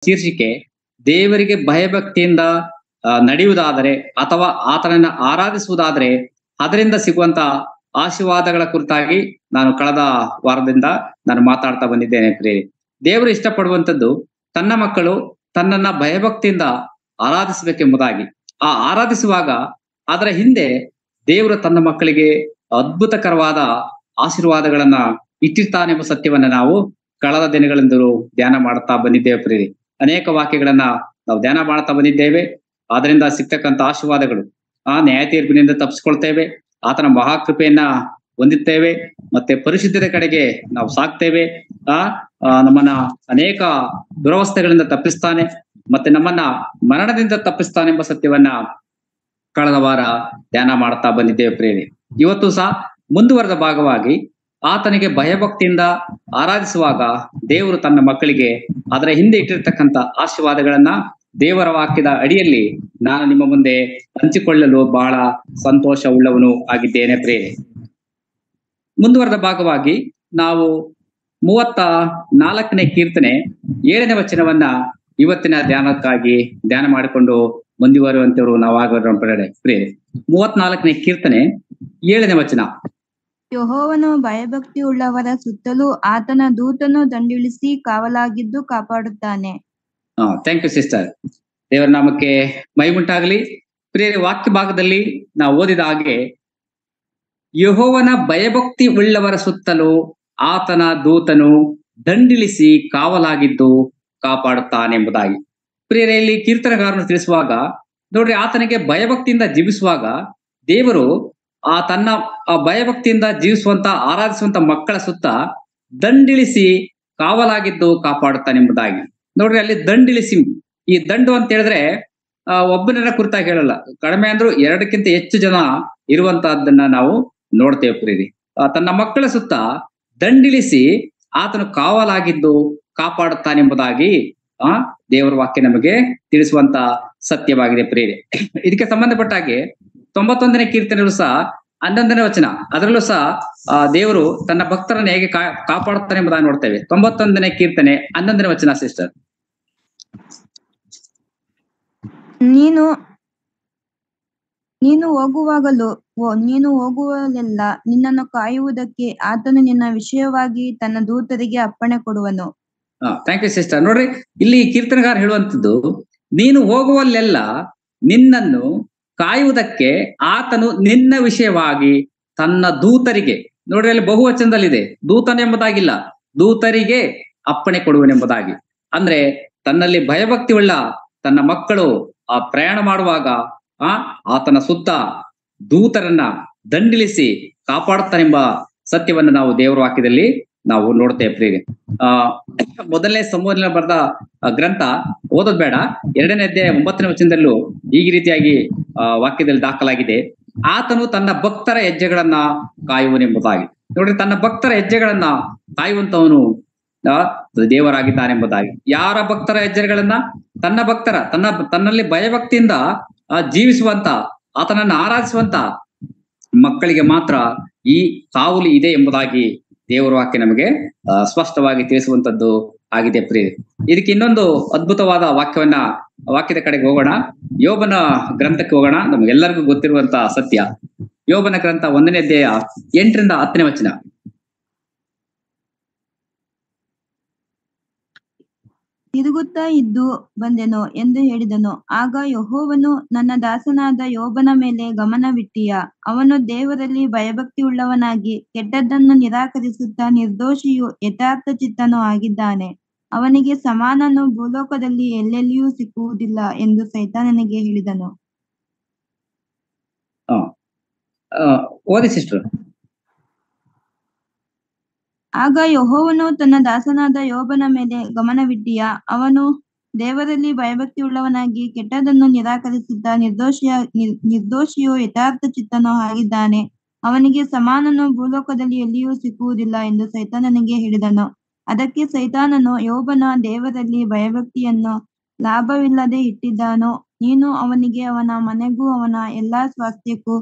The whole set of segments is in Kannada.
ಶೀರ್ಷಿಕೆ ದೇವರಿಗೆ ಭಯಭಕ್ತಿಯಿಂದ ನಡೆಯುವುದಾದರೆ ಅಥವಾ ಆತನನ್ನ ಆರಾಧಿಸುವುದಾದರೆ ಅದರಿಂದ ಸಿಗುವಂತ ಆಶೀರ್ವಾದಗಳ ಕುರಿತಾಗಿ ನಾನು ಕಳೆದ ವಾರದಿಂದ ನಾನು ಮಾತಾಡ್ತಾ ಬಂದಿದ್ದೇನೆ ಪ್ರಿಯರೇ. ದೇವರು ಇಷ್ಟಪಡುವಂಥದ್ದು ತನ್ನ ಮಕ್ಕಳು ತನ್ನನ್ನ ಭಯಭಕ್ತಿಯಿಂದ ಆರಾಧಿಸಬೇಕೆಂಬುದಾಗಿ. ಆ ಆರಾಧಿಸುವಾಗ ಅದರ ಹಿಂದೆ ದೇವರು ತನ್ನ ಮಕ್ಕಳಿಗೆ ಅದ್ಭುತಕರವಾದ ಆಶೀರ್ವಾದಗಳನ್ನ ಇಟ್ಟಿರ್ತಾನೆಂಬ ಸತ್ಯವನ್ನ ನಾವು ಕಳೆದ ದಿನಗಳಿಂದಲೂ ಧ್ಯಾನ ಮಾಡ್ತಾ ಬಂದಿದ್ದೇವೆ ಪ್ರಿಯರೇ. ಅನೇಕ ವಾಕ್ಯಗಳನ್ನ ನಾವು ಧ್ಯಾನ ಮಾಡ್ತಾ ಬಂದಿದ್ದೇವೆ. ಅದರಿಂದ ಸಿಗ್ತಕ್ಕಂಥ ಆಶೀರ್ವಾದಗಳು ನ್ಯಾಯ ತೀರ್ಪಿನಿಂದ ತಪ್ಪಿಸ್ಕೊಳ್ತೇವೆ, ಆತನ ಮಹಾಕೃಪೆಯನ್ನ ಹೊಂದುತ್ತೇವೆ, ಮತ್ತೆ ಪರಿಶುದ್ಧತೆ ಕಡೆಗೆ ನಾವು ಸಾಕ್ತೇವೆ. ನಮ್ಮನ್ನ ಅನೇಕ ದುರವಸ್ಥೆಗಳಿಂದ ತಪ್ಪಿಸ್ತಾನೆ, ಮತ್ತೆ ನಮ್ಮನ್ನ ಮರಣದಿಂದ ತಪ್ಪಿಸ್ತಾನೆಂಬ ಸತ್ಯವನ್ನ ಕಳೆದ ವಾರ ಧ್ಯಾನ ಮಾಡ್ತಾ ಬಂದಿದ್ದೇವೆ ಪ್ರಿಯರೇ. ಇವತ್ತು ಸಹ ಮುಂದುವರೆದ ಭಾಗವಾಗಿ ಆತನಿಗೆ ಭಯಭಕ್ತಿಯಿಂದ ಆರಾಧಿಸುವಾಗ ದೇವರು ತನ್ನ ಮಕ್ಕಳಿಗೆ ಅದರ ಹಿಂದೆ ಇಟ್ಟಿರ್ತಕ್ಕಂಥ ಆಶೀರ್ವಾದಗಳನ್ನ ದೇವರ ವಾಕ್ಯದ ಅಡಿಯಲ್ಲಿ ನಾನು ನಿಮ್ಮ ಮುಂದೆ ಹಂಚಿಕೊಳ್ಳಲು ಬಹಳ ಸಂತೋಷ ಉಳ್ಳವನು ಆಗಿದ್ದೇನೆ ಪ್ರಿಯರೇ. ಮುಂದುವರೆದ ಭಾಗವಾಗಿ ನಾವು 34ನೇ ಕೀರ್ತನೆ 7ನೇ ವಚನವನ್ನ ಇವತ್ತಿನ ಧ್ಯಾನಕ್ಕಾಗಿ ಧ್ಯಾನ ಮಾಡಿಕೊಂಡು ಮುಂದುವರುವಂತವರು ನಾವಾಗೋಣ ಪ್ರಿಯರೇ. 34ನೇ ಕೀರ್ತನೆ 7ನೇ ವಚನ. ಯೆಹೋವನು ಭಯಭಕ್ತಿ ಉಳ್ಳವರ ಸುತ್ತಲೂ ಆತನ ದೂತನು ದಂಡಿಳಿಸಿ ಕಾವಲಾಗಿದ್ದು ಕಾಪಾಡುತ್ತಾನೆ. Thank you sister. ದೇವರ ನಾಮಕ್ಕೆ ಮಹಿಮುಂಟಾಗಲಿ. ಪ್ರಿಯರೇ, ವಾಕ್ಯ ಭಾಗದಲ್ಲಿ ನಾವು ಓದಿದ ಹಾಗೆ ಯೆಹೋವನ ಭಯಭಕ್ತಿ ಉಳ್ಳವರ ಸುತ್ತಲೂ ಆತನ ದೂತನು ದಂಡಿಳಿಸಿ ಕಾವಲಾಗಿದ್ದು ಕಾಪಾಡುತ್ತಾನೆಂಬುದಾಗಿ. ಪ್ರಿಯರೇ, ಇಲ್ಲಿ ಕೀರ್ತನಗಾರನು ತಿಳಿಸುವಾಗ ನೋಡ್ರಿ, ಆತನಿಗೆ ಭಯಭಕ್ತಿಯಿಂದ ಜೀವಿಸುವಾಗ ದೇವರು ತನ್ನ ಭಯಭಕ್ತಿಯಿಂದ ಜೀವಿಸುವಂತ ಆರಾಧಿಸುವಂತ ಮಕ್ಕಳ ಸುತ್ತ ದಂಡಿಳಿಸಿ ಕಾವಲಾಗಿದ್ದು ಕಾಪಾಡುತ್ತಾನೆಂಬುದಾಗಿ. ನೋಡ್ರಿ, ಅಲ್ಲಿ ದಂಡಿಳಿಸಿ, ಈ ದಂಡು ಅಂತ ಹೇಳಿದ್ರೆ ಒಬ್ಬನ ಕುರಿತಾಗಿ ಹೇಳಲ್ಲ, ಕಡಿಮೆ ಅಂದ್ರೂ 2ಕ್ಕಿಂತ ಹೆಚ್ಚು ಜನ ಇರುವಂತಹದ್ದನ್ನ ನಾವು ನೋಡ್ತೇವೆ ಪ್ರಿಯರೇ. ತನ್ನ ಮಕ್ಕಳ ಸುತ್ತ ದಂಡಿಳಿಸಿ ಆತನು ಕಾವಲಾಗಿದ್ದು ಕಾಪಾಡುತ್ತಾನೆಂಬುದಾಗಿ ದೇವರ ವಾಕ್ಯ ನಮಗೆ ತಿಳಿಸುವಂತ ಸತ್ಯವಾಗಿದೆ ಪ್ರಿಯರೇ. ಇದಕ್ಕೆ ಸಂಬಂಧಪಟ್ಟ ಹಾಗೆ 91ನೇ ಕೀರ್ತನೆಯಲ್ಲೂ ಸಹ 11ನೇ ವಚನ, ಅದರಲ್ಲೂ ಸಹ ದೇವರು ತನ್ನ ಭಕ್ತರನ್ನು ಹೇಗೆ ಕಾಪಾಡುತ್ತಾನೆ ಎಂಬುದಾಗಿ ನೋಡ್ತೇವೆ. 91ನೇ ಕೀರ್ತನೆ 11ನೇ ವಚನ ಸಿಸ್ಟರ್. ನೀನು ಹೋಗುವಲ್ಲೆಲ್ಲ ನಿನ್ನನ್ನು ಕಾಯುವುದಕ್ಕೆ ಆತನು ನಿನ್ನ ವಿಷಯವಾಗಿ ತನ್ನ ದೂತರಿಗೆ ಅಪ್ಪಣೆ ಕೊಡುವನು. Thank you sister. ನೋಡ್ರಿ, ಇಲ್ಲಿ ಕೀರ್ತನಗಾರ ಹೇಳುವಂಥದ್ದು, ನೀನು ಹೋಗುವಲ್ಲೆಲ್ಲ ನಿನ್ನನ್ನು ಕಾಯುವುದಕ್ಕೆ ಆತನು ನಿನ್ನ ವಿಷಯವಾಗಿ ತನ್ನ ದೂತರಿಗೆ, ನೋಡ್ರಿ ಅಲ್ಲಿ ಬಹುವಚನದಲ್ಲಿದೆ, ದೂತನೆಂಬುದಾಗಿಲ್ಲ, ದೂತರಿಗೆ ಅಪ್ಪಣೆ ಕೊಡುವನೆಂಬುದಾಗಿ. ಅಂದ್ರೆ ತನ್ನಲ್ಲಿ ಭಯಭಕ್ತಿ ಉಳ್ಳ ತನ್ನ ಮಕ್ಕಳು ಪ್ರಯಾಣ ಮಾಡುವಾಗ ಆತನ ಸುತ್ತ ದೂತರನ್ನ ದಂಡಿಳಿಸಿ ಕಾಪಾಡುತ್ತಾನೆಂಬ ಸತ್ಯವನ್ನ ನಾವು ದೇವರ ವಾಕ್ಯದಲ್ಲಿ ನಾವು ನೋಡ್ತೇವೆ ಪ್ರಿಯರೇ. ಮೊದಲನೇ ಸಮೂಹದಲ್ಲಿ ಬರೆದ ಗ್ರಂಥ ಓದೋದ್ ಬೇಡ, 2ನೇ ಅಧ್ಯಾಯ 9ನೇ ವಚನದಲ್ಲೂ ಈ ರೀತಿಯಾಗಿ ವಾಕ್ಯದಲ್ಲಿ ದಾಖಲಾಗಿದೆ, ಆತನು ತನ್ನ ಭಕ್ತರ ಹೆಜ್ಜೆಗಳನ್ನ ಕಾಯುವನೆಂಬುದಾಗಿ. ನೋಡ್ರಿ, ತನ್ನ ಭಕ್ತರ ಹೆಜ್ಜೆಗಳನ್ನ ಕಾಯುವಂತವನು ದೇವರಾಗಿದ್ದಾನೆಂಬುದಾಗಿ. ಯಾರ ಭಕ್ತರ ಹೆಜ್ಜೆಗಳನ್ನ? ತನ್ನ ಭಕ್ತರ, ತನ್ನಲ್ಲಿ ಭಯಭಕ್ತಿಯಿಂದ ಜೀವಿಸುವಂತ, ಆತನನ್ನ ಆರಾಧಿಸುವಂತ ಮಕ್ಕಳಿಗೆ ಮಾತ್ರ ಈ ಕಾವಲು ಇದೆ ಎಂಬುದಾಗಿ ದೇವರ ವಾಕ್ಯ ನಮಗೆ ಸ್ಪಷ್ಟವಾಗಿ ತಿಳಿಸುವಂತದ್ದು ಆಗಿದೆ ಪ್ರಿಯರೇ. ಇದಕ್ಕೆ ಇನ್ನೊಂದು ಅದ್ಭುತವಾದ ವಾಕ್ಯದ ಕಡೆಗೆ ಹೋಗೋಣ. ಯೋಬನ ಗ್ರಂಥಕ್ಕೆ ಹೋಗೋಣ. ನಮ್ಗೆಲ್ಲರಿಗೂ ಗೊತ್ತಿರುವಂತ ಸತ್ಯ, ಯೋಬನ ಗ್ರಂಥ 1ನೇ ಅಧ್ಯಾಯ 8ರಿಂದ 10ನೇ ವಚನ. ತಿರುಗುತ್ತಾ ಇದ್ದು ಬಂದೆನೋ ಎಂದು ಹೇಳಿದನು. ಆಗ ಯೆಹೋವನು, ನನ್ನ ದಾಸನಾದ ಯೋಬನ ಮೇಲೆ ಗಮನವಿಟ್ಟೀಯಾ? ಅವನು ದೇವರಲ್ಲಿ ಭಯಭಕ್ತಿಯುಳ್ಳವನಾಗಿ ಕೆಟ್ಟದ್ದನ್ನು ನಿರಾಕರಿಸುತ್ತಾ ನಿರ್ದೋಷಿಯೂ ಯಥಾರ್ಥ ಚಿತ್ತನೂ ಆಗಿದ್ದಾನೆ. ಅವನಿಗೆ ಸಮಾನನು ಭೂಲೋಕದಲ್ಲಿ ಎಲ್ಲೆಲ್ಲಿಯೂ ಸಿಕ್ಕುವುದಿಲ್ಲ ಎಂದು ಸೈತಾನನಿಗೆ ಹೇಳಿದನು. ಓದಿ ಸಿಸ್ಟರ್. ಆಗ ಯೆಹೋವನು, ತನ್ನ ದಾಸನಾದ ಯೋಬನ ಮೇಲೆ ಗಮನವಿಟ್ಟೀಯಾ? ಅವನು ದೇವರಲ್ಲಿ ಭಯಭಕ್ತಿಯುಳ್ಳವನಾಗಿ ಕೆಟ್ಟದನ್ನು ನಿರಾಕರಿಸುತ್ತಾ ನಿರ್ದೋಷಿಯೂ ಯಥಾರ್ಥ ಚಿತ್ತನೂ ಆಗಿದ್ದಾನೆ. ಅವನಿಗೆ ಸಮಾನನು ಭೂಲೋಕದಲ್ಲಿ ಎಲ್ಲಿಯೂ ಸಿಕ್ಕುವುದಿಲ್ಲ ಎಂದು ಸೈತಾನನಿಗೆ ಹೇಳಿದನು. ಅದಕ್ಕೆ ಸೈತಾನನು, ಯೋಬನ ದೇವರಲ್ಲಿ ಭಯಭಕ್ತಿಯನ್ನು ಲಾಭವಿಲ್ಲದೆ ಇಟ್ಟಿದ್ದಾನೋ? ನೀನು ಅವನಿಗೆ, ಅವನ ಮನೆಗೂ ಅವನ ಎಲ್ಲಾ ಸ್ವಾಸ್ಥ್ಯಕ್ಕೂ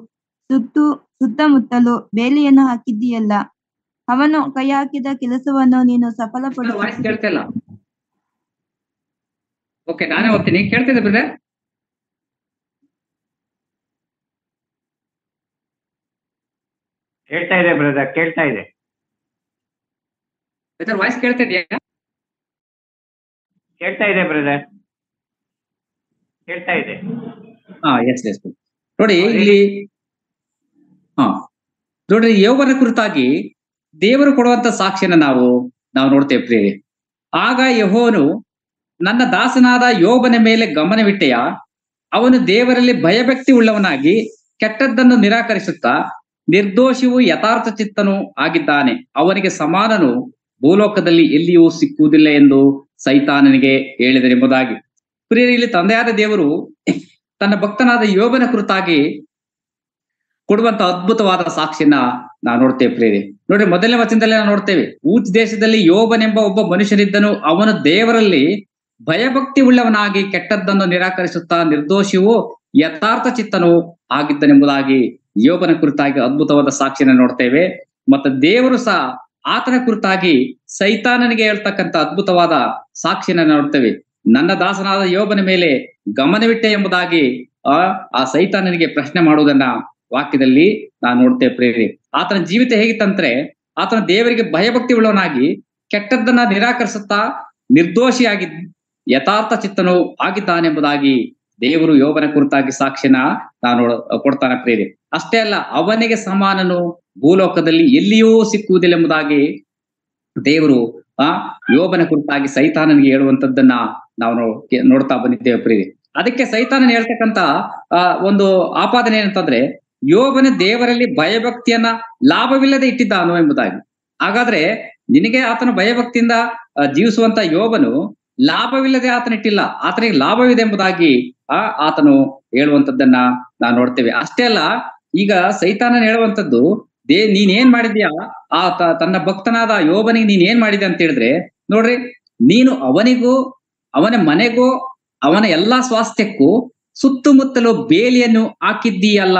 ಸುತ್ತಮುತ್ತಲೂ ಬೇಲಿಯನ್ನು ಹಾಕಿದ್ದೀಯಲ್ಲ. ಅವನು ಕೈ ಹಾಕಿದ ಕೆಲಸವನ್ನು ನೀನು ಸಫಲಪಡಿಸಿ ಓಕೆ, ನಾನೇ ಓದ್ತೀನಿ. ಕೇಳ್ತಿದ್ದೆ ಬ್ರದರ್? ಕೇಳ್ತಾ ಇದೆ ಬ್ರದರ್, ಕೇಳ್ತಾ ಇದೆ. ಬ್ರದರ್ ವಾಯ್ಸ್ ಕೇಳ್ತಾ ಇದೆಯಾ? ಕೇಳ್ತಾ ಇದೆ ಬ್ರದರ್, ಕೇಳ್ತಾ ಇದೆ. Yes yes. ನೋಡಿ ಇಲ್ಲಿ ನೋಡ್ರಿ, ಯೋಬನ ಕುರಿತಾಗಿ ದೇವರು ಕೊಡುವಂತ ಸಾಕ್ಷಿಯನ್ನ ನಾವು ನೋಡ್ತೇವೆ ಪ್ರಿಯರೇ. ಆಗ ಯೆಹೋವನು, ನನ್ನ ದಾಸನಾದ ಯೋಬನ ಮೇಲೆ ಗಮನವಿಟ್ಟೆಯ, ಅವನು ದೇವರಲ್ಲಿ ಭಯಭಕ್ತಿ ಉಳ್ಳವನಾಗಿ ಕೆಟ್ಟದ್ದನ್ನು ನಿರಾಕರಿಸುತ್ತಾ ನಿರ್ದೋಷಿಯೂ ಯಥಾರ್ಥ ಚಿತ್ತನೂ ಆಗಿದ್ದಾನೆ. ಅವನಿಗೆ ಸಮಾನನು ಭೂಲೋಕದಲ್ಲಿ ಎಲ್ಲಿಯೂ ಸಿಕ್ಕುವುದಿಲ್ಲ ಎಂದು ಸೈತಾನನಿಗೆ ಹೇಳಿದರೆಂಬುದಾಗಿ. ಪ್ರಿಯರೇ, ಇಲ್ಲಿ ತಂದೆಯಾದ ದೇವರು ತನ್ನ ಭಕ್ತನಾದ ಯೋಬನ ಕುರಿತಾಗಿ ಕೊಡುವಂತ ಅದ್ಭುತವಾದ ಸಾಕ್ಷಿಯನ್ನ ನಾವು ನೋಡ್ತೇವೆ ಪ್ರಿಯರೇ. ನೋಡ್ರಿ, ಮೊದಲನೇ ವಚನದಲ್ಲಿ ನಾವು ನೋಡ್ತೇವೆ, ಊಚ್ ದೇಶದಲ್ಲಿ ಯೋಬನೆಂಬ ಒಬ್ಬ ಮನುಷ್ಯನಿದ್ದನು. ಅವನು ದೇವರಲ್ಲಿ ಭಯಭಕ್ತಿ ಉಳ್ಳವನಾಗಿ ಕೆಟ್ಟದ್ದನ್ನು ನಿರಾಕರಿಸುತ್ತಾ ನಿರ್ದೋಷಿಯೂ ಯಥಾರ್ಥ ಚಿತ್ತನೂ ಆಗಿದ್ದನೆಂಬುದಾಗಿ ಯೋಬನ ಕುರಿತಾಗಿ ಅದ್ಭುತವಾದ ಸಾಕ್ಷಿಯನ್ನ ನೋಡ್ತೇವೆ. ಮತ್ತೆ ದೇವರು ಸಹ ಆತನ ಕುರಿತಾಗಿ ಸೈತಾನನಿಗೆ ಹೇಳ್ತಕ್ಕಂಥ ಅದ್ಭುತವಾದ ಸಾಕ್ಷಿಯನ್ನ ನೋಡ್ತೇವೆ. ನನ್ನ ದಾಸನಾದ ಯೋಬನ ಮೇಲೆ ಗಮನವಿಟ್ಟೆ ಎಂಬುದಾಗಿ ಆ ಸೈತಾನನಿಗೆ ಪ್ರಶ್ನೆ ಮಾಡುವುದನ್ನ ವಾಕ್ಯದಲ್ಲಿ ನಾವು ನೋಡ್ತೇವೆ ಪ್ರೇರಿ. ಆತನ ಜೀವಿತ ಹೇಗಿತ್ತಂದ್ರೆ, ಆತನ ದೇವರಿಗೆ ಭಯಭಕ್ತಿ ಉಳ್ಳವನಾಗಿ ಕೆಟ್ಟದ್ದನ್ನ ನಿರಾಕರಿಸುತ್ತಾ ನಿರ್ದೋಷಿಯಾಗಿ ಯಥಾರ್ಥ ಚಿತ್ತನು ಆಗಿದ್ದಾನೆಂಬುದಾಗಿ ದೇವರು ಯೋಬನ ಕುರಿತಾಗಿ ಸಾಕ್ಷಿಯನ್ನ ನಾನು ಕೊಡ್ತಾನೆ ಪ್ರೇರಿ. ಅಷ್ಟೇ ಅಲ್ಲ, ಅವನಿಗೆ ಸಮಾನನು ಭೂಲೋಕದಲ್ಲಿ ಎಲ್ಲಿಯೂ ಸಿಕ್ಕುವುದಿಲ್ಲ ಎಂಬುದಾಗಿ ದೇವರು ಯೋಬನ ಕುರಿತಾಗಿ ಸೈತಾನನಿಗೆ ಹೇಳುವಂತದ್ದನ್ನ ನಾವು ನೋಡ್ತಾ ಬಂದಿದ್ದೇವೆ ಪ್ರೇರಿ. ಅದಕ್ಕೆ ಸೈತಾನನ್ ಹೇಳ್ತಕ್ಕಂತ ಒಂದು ಆಪಾದನೆ ಏನಂತಂದ್ರೆ, ಯೋಬನ ದೇವರಲ್ಲಿ ಭಯಭಕ್ತಿಯನ್ನ ಲಾಭವಿಲ್ಲದೆ ಇಟ್ಟಿದ್ದಾನೋ ಎಂಬುದಾಗಿ. ಹಾಗಾದ್ರೆ ನಿನಗೆ ಆತನ ಭಯಭಕ್ತಿಯಿಂದ ಜೀವಿಸುವಂತ ಯೋಬನು ಲಾಭವಿಲ್ಲದೆ ಆತನಿಟ್ಟಿಲ್ಲ, ಆತನಿಗೆ ಲಾಭವಿದೆ ಎಂಬುದಾಗಿ ಆತನು ಹೇಳುವಂತದ್ದನ್ನ ನಾವು ನೋಡ್ತೇವೆ. ಅಷ್ಟೇ ಅಲ್ಲ, ಈಗ ಸೈತಾನನ್ ಹೇಳುವಂತದ್ದು, ನೀನೇನ್ ಮಾಡಿದ್ಯಾ ತನ್ನ ಭಕ್ತನಾದ ಯೋಬನಿಗೆ ನೀನ್ ಏನ್ ಮಾಡಿದೆ ಅಂತ ಹೇಳಿದ್ರೆ, ನೋಡ್ರಿ, ನೀನು ಅವನಿಗೂ ಅವನ ಮನೆಗೂ ಅವನ ಎಲ್ಲಾ ಸ್ವಾಸ್ಥ್ಯಕ್ಕೂ ಸುತ್ತಮುತ್ತಲು ಬೇಲಿಯನ್ನು ಹಾಕಿದ್ದೀಯಲ್ಲ.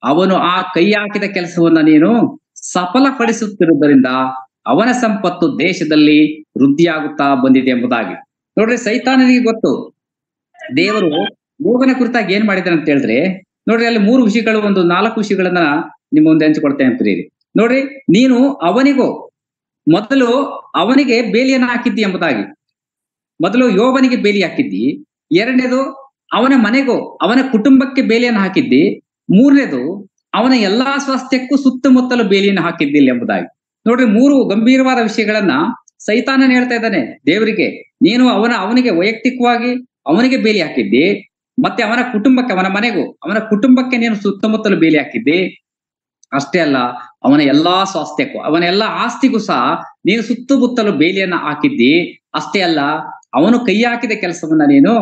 ಅವನು ಆ ಕೈ ಹಾಕಿದ ಕೆಲಸವನ್ನ ನೀನು ಸಫಲಪಡಿಸುತ್ತಿರುವುದರಿಂದ ಅವನ ಸಂಪತ್ತು ದೇಶದಲ್ಲಿ ವೃದ್ಧಿಯಾಗುತ್ತಾ ಬಂದಿದೆ ಎಂಬುದಾಗಿ. ನೋಡ್ರಿ, ಸೈತಾನನಿಗೆ ಗೊತ್ತು ದೇವರು ಯೋಬನ ಕುರಿತಾಗಿ ಏನ್ ಮಾಡಿದಾರೆ ಅಂತ ಹೇಳಿದ್ರೆ. ನೋಡ್ರಿ, ಅಲ್ಲಿ 3 ವಿಷಯಗಳು, ಒಂದು 4 ವಿಷಯಗಳನ್ನ ನಿಮ್ಮ ಮುಂದೆ ಹಂಚಿಕೊಡ್ತೇನೆ ಪ್ರಿಯರೇ. ನೋಡ್ರಿ, ನೀನು ಮೊದಲು ಅವನಿಗೆ ಬೇಲಿಯನ್ನ ಹಾಕಿದ್ದಿ ಎಂಬುದಾಗಿ. ಮೊದಲು ಯೋಬನಿಗೆ ಬೇಲಿ ಹಾಕಿದ್ದಿ. ಎರಡನೇದು, ಅವನ ಮನೆಗೂ ಅವನ ಕುಟುಂಬಕ್ಕೆ ಬೇಲಿಯನ್ನು ಹಾಕಿದ್ದಿ. ಮೂರನೇದು, ಅವನ ಎಲ್ಲಾ ಸ್ವಾಸ್ಥ್ಯಕ್ಕೂ ಸುತ್ತಮುತ್ತಲು ಬೇಲಿಯನ್ನು ಹಾಕಿದ್ದಿಲ್ಲ ಎಂಬುದಾಗಿ. ನೋಡ್ರಿ, 3 ಗಂಭೀರವಾದ ವಿಷಯಗಳನ್ನ ಸೈತಾನನ್ ಹೇಳ್ತಾ ಇದ್ದಾನೆ ದೇವರಿಗೆ. ನೀನು ಅವನಿಗೆ ವೈಯಕ್ತಿಕವಾಗಿ ಅವನಿಗೆ ಬೇಲಿ ಹಾಕಿದ್ದಿ, ಮತ್ತೆ ಅವನ ಕುಟುಂಬಕ್ಕೆ, ಅವನ ಮನೆಗೂ ಅವನ ಕುಟುಂಬಕ್ಕೆ ನೀನು ಸುತ್ತಮುತ್ತಲು ಬೇಲಿ ಹಾಕಿದ್ದಿ. ಅಷ್ಟೇ ಅಲ್ಲ, ಅವನ ಎಲ್ಲಾ ಸ್ವಾಸ್ಥ್ಯಕ್ಕೂ ಅವನ ಎಲ್ಲಾ ಆಸ್ತಿಗೂ ಸಹ ನೀನು ಸುತ್ತಮುತ್ತಲು ಬೇಲಿಯನ್ನ ಹಾಕಿದ್ದಿ. ಅಷ್ಟೇ ಅಲ್ಲ, ಅವನು ಕೈ ಹಾಕಿದ ಕೆಲಸವನ್ನ ನೀನು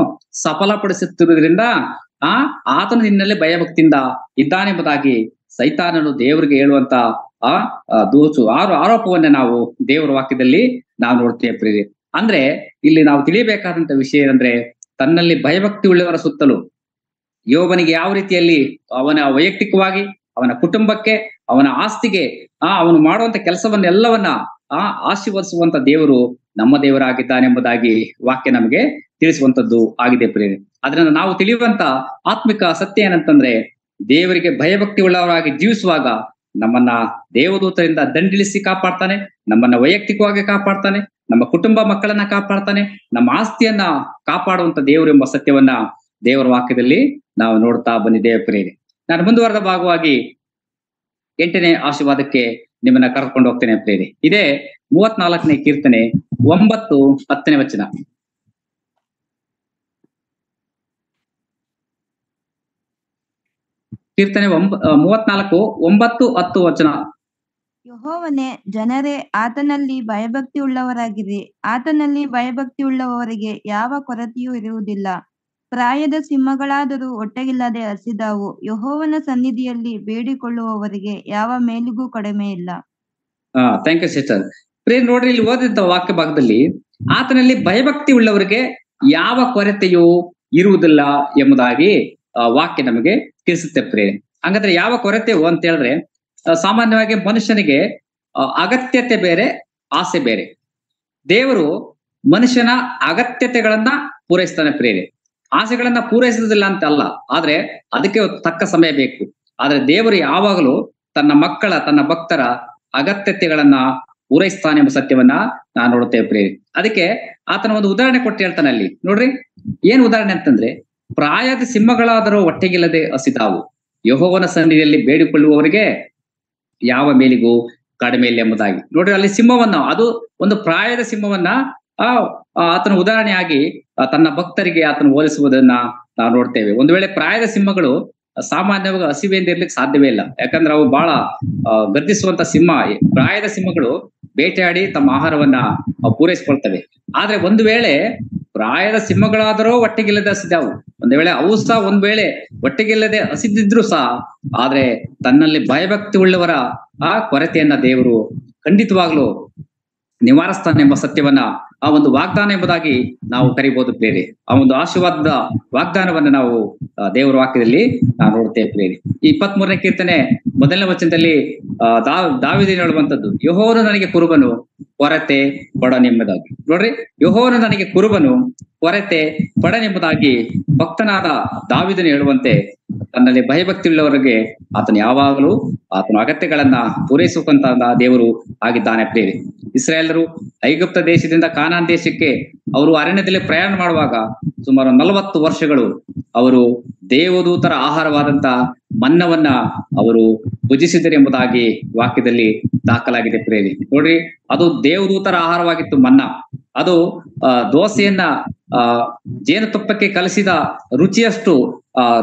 ಸಫಲಪಡಿಸುತ್ತಿರುವುದರಿಂದ ಆತನು ನಿನ್ನಲ್ಲಿ ಭಯಭಕ್ತಿಯಿಂದ ಇದ್ದಾನೆಂಬುದಾಗಿ ಸೈತಾನನು ದೇವರಿಗೆ ಹೇಳುವಂತ ಆರೋಪವನ್ನ ನಾವು ದೇವರ ವಾಕ್ಯದಲ್ಲಿ ನಾವು ನೋಡ್ತೇವೆ ಪ್ರಿಯರೇ. ಅಂದ್ರೆ ಇಲ್ಲಿ ನಾವು ತಿಳಿಯಬೇಕಾದಂತ ವಿಷಯ ಏನಂದ್ರೆ, ತನ್ನಲ್ಲಿ ಭಯಭಕ್ತಿ ಉಳ್ಳವರ ಸುತ್ತಲೂ ಯೋಬನಿಗೆ ಯಾವ ರೀತಿಯಲ್ಲಿ ಅವನ ವೈಯಕ್ತಿಕವಾಗಿ ಅವನ ಕುಟುಂಬಕ್ಕೆ ಅವನ ಆಸ್ತಿಗೆ ಅವನು ಮಾಡುವಂತ ಕೆಲಸವನ್ನೆಲ್ಲವನ್ನ ಆಶೀರ್ವದಿಸುವಂತ ದೇವರು ನಮ್ಮ ದೇವರಾಗಿದ್ದಾನೆಂಬುದಾಗಿ ವಾಕ್ಯ ನಮಗೆ ತಿಳಿಸುವಂತದ್ದು ಆಗಿದೆ ಪ್ರಿಯರೇ. ಅದರಿಂದ ನಾವು ತಿಳಿಯುವಂತ ಆತ್ಮಿಕ ಸತ್ಯ ಏನಂತಂದ್ರೆ, ದೇವರಿಗೆ ಭಯಭಕ್ತಿ ಉಳ್ಳವರಾಗಿ ಜೀವಿಸುವಾಗ ನಮ್ಮನ್ನ ದೇವದೂತರಿಂದ ದಂಡಿಳಿಸಿ ಕಾಪಾಡ್ತಾನೆ, ನಮ್ಮನ್ನ ವೈಯಕ್ತಿಕವಾಗಿ ಕಾಪಾಡ್ತಾನೆ, ನಮ್ಮ ಕುಟುಂಬ ಮಕ್ಕಳನ್ನ ಕಾಪಾಡ್ತಾನೆ, ನಮ್ಮ ಆಸ್ತಿಯನ್ನ ಕಾಪಾಡುವಂತ ದೇವರು ಎಂಬ ಸತ್ಯವನ್ನ ದೇವರ ವಾಕ್ಯದಲ್ಲಿ ನಾವು ನೋಡ್ತಾ ಬಂದಿದ್ದೇವೆ ಪ್ರಿಯರೇ. ನಾನು ಮುಂದುವರೆದ ಭಾಗವಾಗಿ 8ನೇ ಆಶೀರ್ವಾದಕ್ಕೆ ನಿಮ್ಮನ್ನ ಕರ್ಕೊಂಡು ಹೋಗ್ತೇನೆ ಪ್ರಿಯರೇ. ಇದೇ 34ನೇ ಕೀರ್ತನೆ 9, 10ನೇ ವಚನ. ಕೀರ್ತನೆ 34, 9, 10 ವಚನ. ಯೆಹೋವನೇ, ಜನರೇ ಆತನಲ್ಲಿ ಭಯಭಕ್ತಿ ಉಳ್ಳವರಾಗಿರಿ. ಆತನಲ್ಲಿ ಭಯಭಕ್ತಿ ಉಳ್ಳವರಿಗೆ ಯಾವ ಕೊರತೆಯೂ ಇರುವುದಿಲ್ಲ. ಪ್ರಾಯದ ಸಿಂಹಗಳಾದರೂ ಹೊಟ್ಟೆಗಿಲ್ಲದೆ ಹಸಿದಾವು. ಯೆಹೋವನ ಸನ್ನಿಧಿಯಲ್ಲಿ ಬೇಡಿಕೊಳ್ಳುವವರಿಗೆ ಯಾವ ಮೇಲಿಗೂ ಕಡಿಮೆ ಇಲ್ಲ. Thank you sister. ಪ್ರಿಯ, ನೋಡ್ರಿ, ಇಲ್ಲಿ ಓದಿದ ವಾಕ್ಯ ಭಾಗದಲ್ಲಿ ಆತನಲ್ಲಿ ಭಯಭಕ್ತಿ ಉಳ್ಳವರಿಗೆ ಯಾವ ಕೊರತೆಯೂ ಇರುವುದಿಲ್ಲ ಎಂಬುದಾಗಿ ವಾಕ್ಯ ನಮಗೆ ತಿಳಿಸುತ್ತೆ ಪ್ರಿಯ. ಹಂಗಂದ್ರೆ ಯಾವ ಕೊರತೆಯು ಅಂತ ಹೇಳಿದ್ರೆ, ಸಾಮಾನ್ಯವಾಗಿ ಮನುಷ್ಯನಿಗೆ ಅಗತ್ಯತೆ ಬೇರೆ, ಆಸೆ ಬೇರೆ. ದೇವರು ಮನುಷ್ಯನ ಅಗತ್ಯತೆಗಳನ್ನ ಪೂರೈಸ್ತಾನೆ ಪ್ರಿಯರೇ. ಆಸೆಗಳನ್ನ ಪೂರೈಸುವುದಿಲ್ಲ ಅಂತ ಅಲ್ಲ, ಆದ್ರೆ ಅದಕ್ಕೆ ತಕ್ಕ ಸಮಯ ಬೇಕು. ಆದ್ರೆ ದೇವರು ಯಾವಾಗಲೂ ತನ್ನ ಭಕ್ತರ ಅಗತ್ಯತೆಗಳನ್ನ ಪೂರೈಸ್ತಾನೆ ಎಂಬ ಸತ್ಯವನ್ನ ನಾನು ನೋಡುತ್ತೇವೆ ಪ್ರಿಯರೇ. ಅದಕ್ಕೆ ಆತನ ಒಂದು ಉದಾಹರಣೆ ಕೊಟ್ಟು ಹೇಳ್ತಾನೆ ಅಲ್ಲಿ ನೋಡ್ರಿ. ಏನ್ ಉದಾಹರಣೆ ಅಂತಂದ್ರೆ, ಪ್ರಾಯದ ಸಿಂಹಗಳಾದರೂ ಹೊಟ್ಟೆಗಿಲ್ಲದೆ ಹಸಿದಾವು, ಯೆಹೋವನ ಸನ್ನಿಧಿಯಲ್ಲಿ ಬೇಡಿಕೊಳ್ಳುವವರಿಗೆ ಯಾವ ಮೇಲಿಗೂ ಕಡಿಮೆ ಇಲ್ಲ ಎಂಬುದಾಗಿ. ನೋಡ್ರಿ, ಅಲ್ಲಿ ಸಿಂಹವನ್ನ, ಅದು ಒಂದು ಪ್ರಾಯದ ಸಿಂಹವನ್ನ ಆತನ ಉದಾಹರಣೆಯಾಗಿ ತನ್ನ ಭಕ್ತರಿಗೆ ಆತನ ಹೋಲಿಸುವುದನ್ನ ನಾವು ನೋಡ್ತೇವೆ. ಒಂದು ವೇಳೆ ಪ್ರಾಯದ ಸಿಂಹಗಳು ಸಾಮಾನ್ಯವಾಗಿ ಹಸಿವೆಯಿಂದ ಇರ್ಲಿಕ್ಕೆ ಸಾಧ್ಯವೇ ಇಲ್ಲ, ಯಾಕಂದ್ರೆ ಅವು ಬಹಳ ಗರ್ಜಿಸುವಂತ ಸಿಂಹ. ಪ್ರಾಯದ ಸಿಂಹಗಳು ಬೇಟೆಯಾಡಿ ತಮ್ಮ ಆಹಾರವನ್ನ ಪೂರೈಸಿಕೊಳ್ತವೆ. ಆದ್ರೆ ಒಂದು ವೇಳೆ ಪ್ರಾಯದ ಸಿಂಹಗಳಾದರೂ ಹೊಟ್ಟೆಗಿಲ್ಲದೆ ಹಸಿದಾವು, ಒಂದು ವೇಳೆ ಅವು ಸಹ ಒಂದ್ ವೇಳೆ ಹೊಟ್ಟೆಗಿಲ್ಲದೆ ಹಸಿದಿದ್ರು ಸಹ, ಆದ್ರೆ ತನ್ನಲ್ಲಿ ಭಯಭಕ್ತಿ ಉಳ್ಳವರ ಆ ಕೊರತೆಯನ್ನ ದೇವರು ಖಂಡಿತವಾಗ್ಲೂ ನಿವಾರಿಸ್ತಾನೆ ಎಂಬ ಸತ್ಯವನ್ನ, ಆ ಒಂದು ವಾಗ್ದಾನ ಎಂಬುದಾಗಿ ನಾವು ಕರಿಬಹುದು ಪ್ರೇರಿ. ಆ ಒಂದು ಆಶೀರ್ವಾದದ ವಾಗ್ದಾನವನ್ನ ನಾವು ದೇವರ ವಾಕ್ಯದಲ್ಲಿ ನಾವು ನೋಡ್ತೇವೆ ಪ್ರೇರಿ. ಈ 23ನೇ ಕೀರ್ತನೆ 1ನೇ ವಚನದಲ್ಲಿ ದಾವೀದನು ಹೇಳುವಂತದ್ದು, ಯೆಹೋವನು ನನಗೆ ಕುರುಬನು, ಕೊರತೆ ಪಡನೆಂಬುದಾಗಿ. ನೋಡ್ರಿ, ಯೆಹೋವನು ನನಗೆ ಕುರುಬನು, ಕೊರತೆ ಪಡನೆಂಬುದಾಗಿ ಭಕ್ತನಾದ ದಾವೀದನು ಹೇಳುವಂತೆ, ತನ್ನಲ್ಲಿ ಭಯಭಕ್ತಿ ಉಳ್ಳವರಿಗೆ ಆತನು ಯಾವಾಗಲೂ ಆತನ ಅಗತ್ಯಗಳನ್ನ ಪೂರೈಸುವಂತ ದೇವರು ಆಗಿದ್ದಾನೆ ಪ್ರೇರಿ. ಇಸ್ರಾಯೇಲರು ಐಗುಪ್ತ ದೇಶದಿಂದ ಕಾನಾನ್ ದೇಶಕ್ಕೆ ಅವರು ಅರಣ್ಯದಲ್ಲಿ ಪ್ರಯಾಣ ಮಾಡುವಾಗ ಸುಮಾರು 40 ವರ್ಷಗಳು ಅವರು ದೇವದೂತರ ಆಹಾರವಾದಂತ ಮನ್ನವನ್ನ ಅವರು ಭುಜಿಸಿದರು ಎಂಬುದಾಗಿ ವಾಕ್ಯದಲ್ಲಿ ದಾಖಲಾಗಿದೆ ಪ್ರೇರಿ. ನೋಡ್ರಿ, ಅದು ದೇವದೂತರ ಆಹಾರವಾಗಿತ್ತು ಮನ್ನ. ಅದು ದೋಸೆಯನ್ನ ಜೇನುತುಪ್ಪಕ್ಕೆ ಕಲಸಿದ ರುಚಿಯಷ್ಟು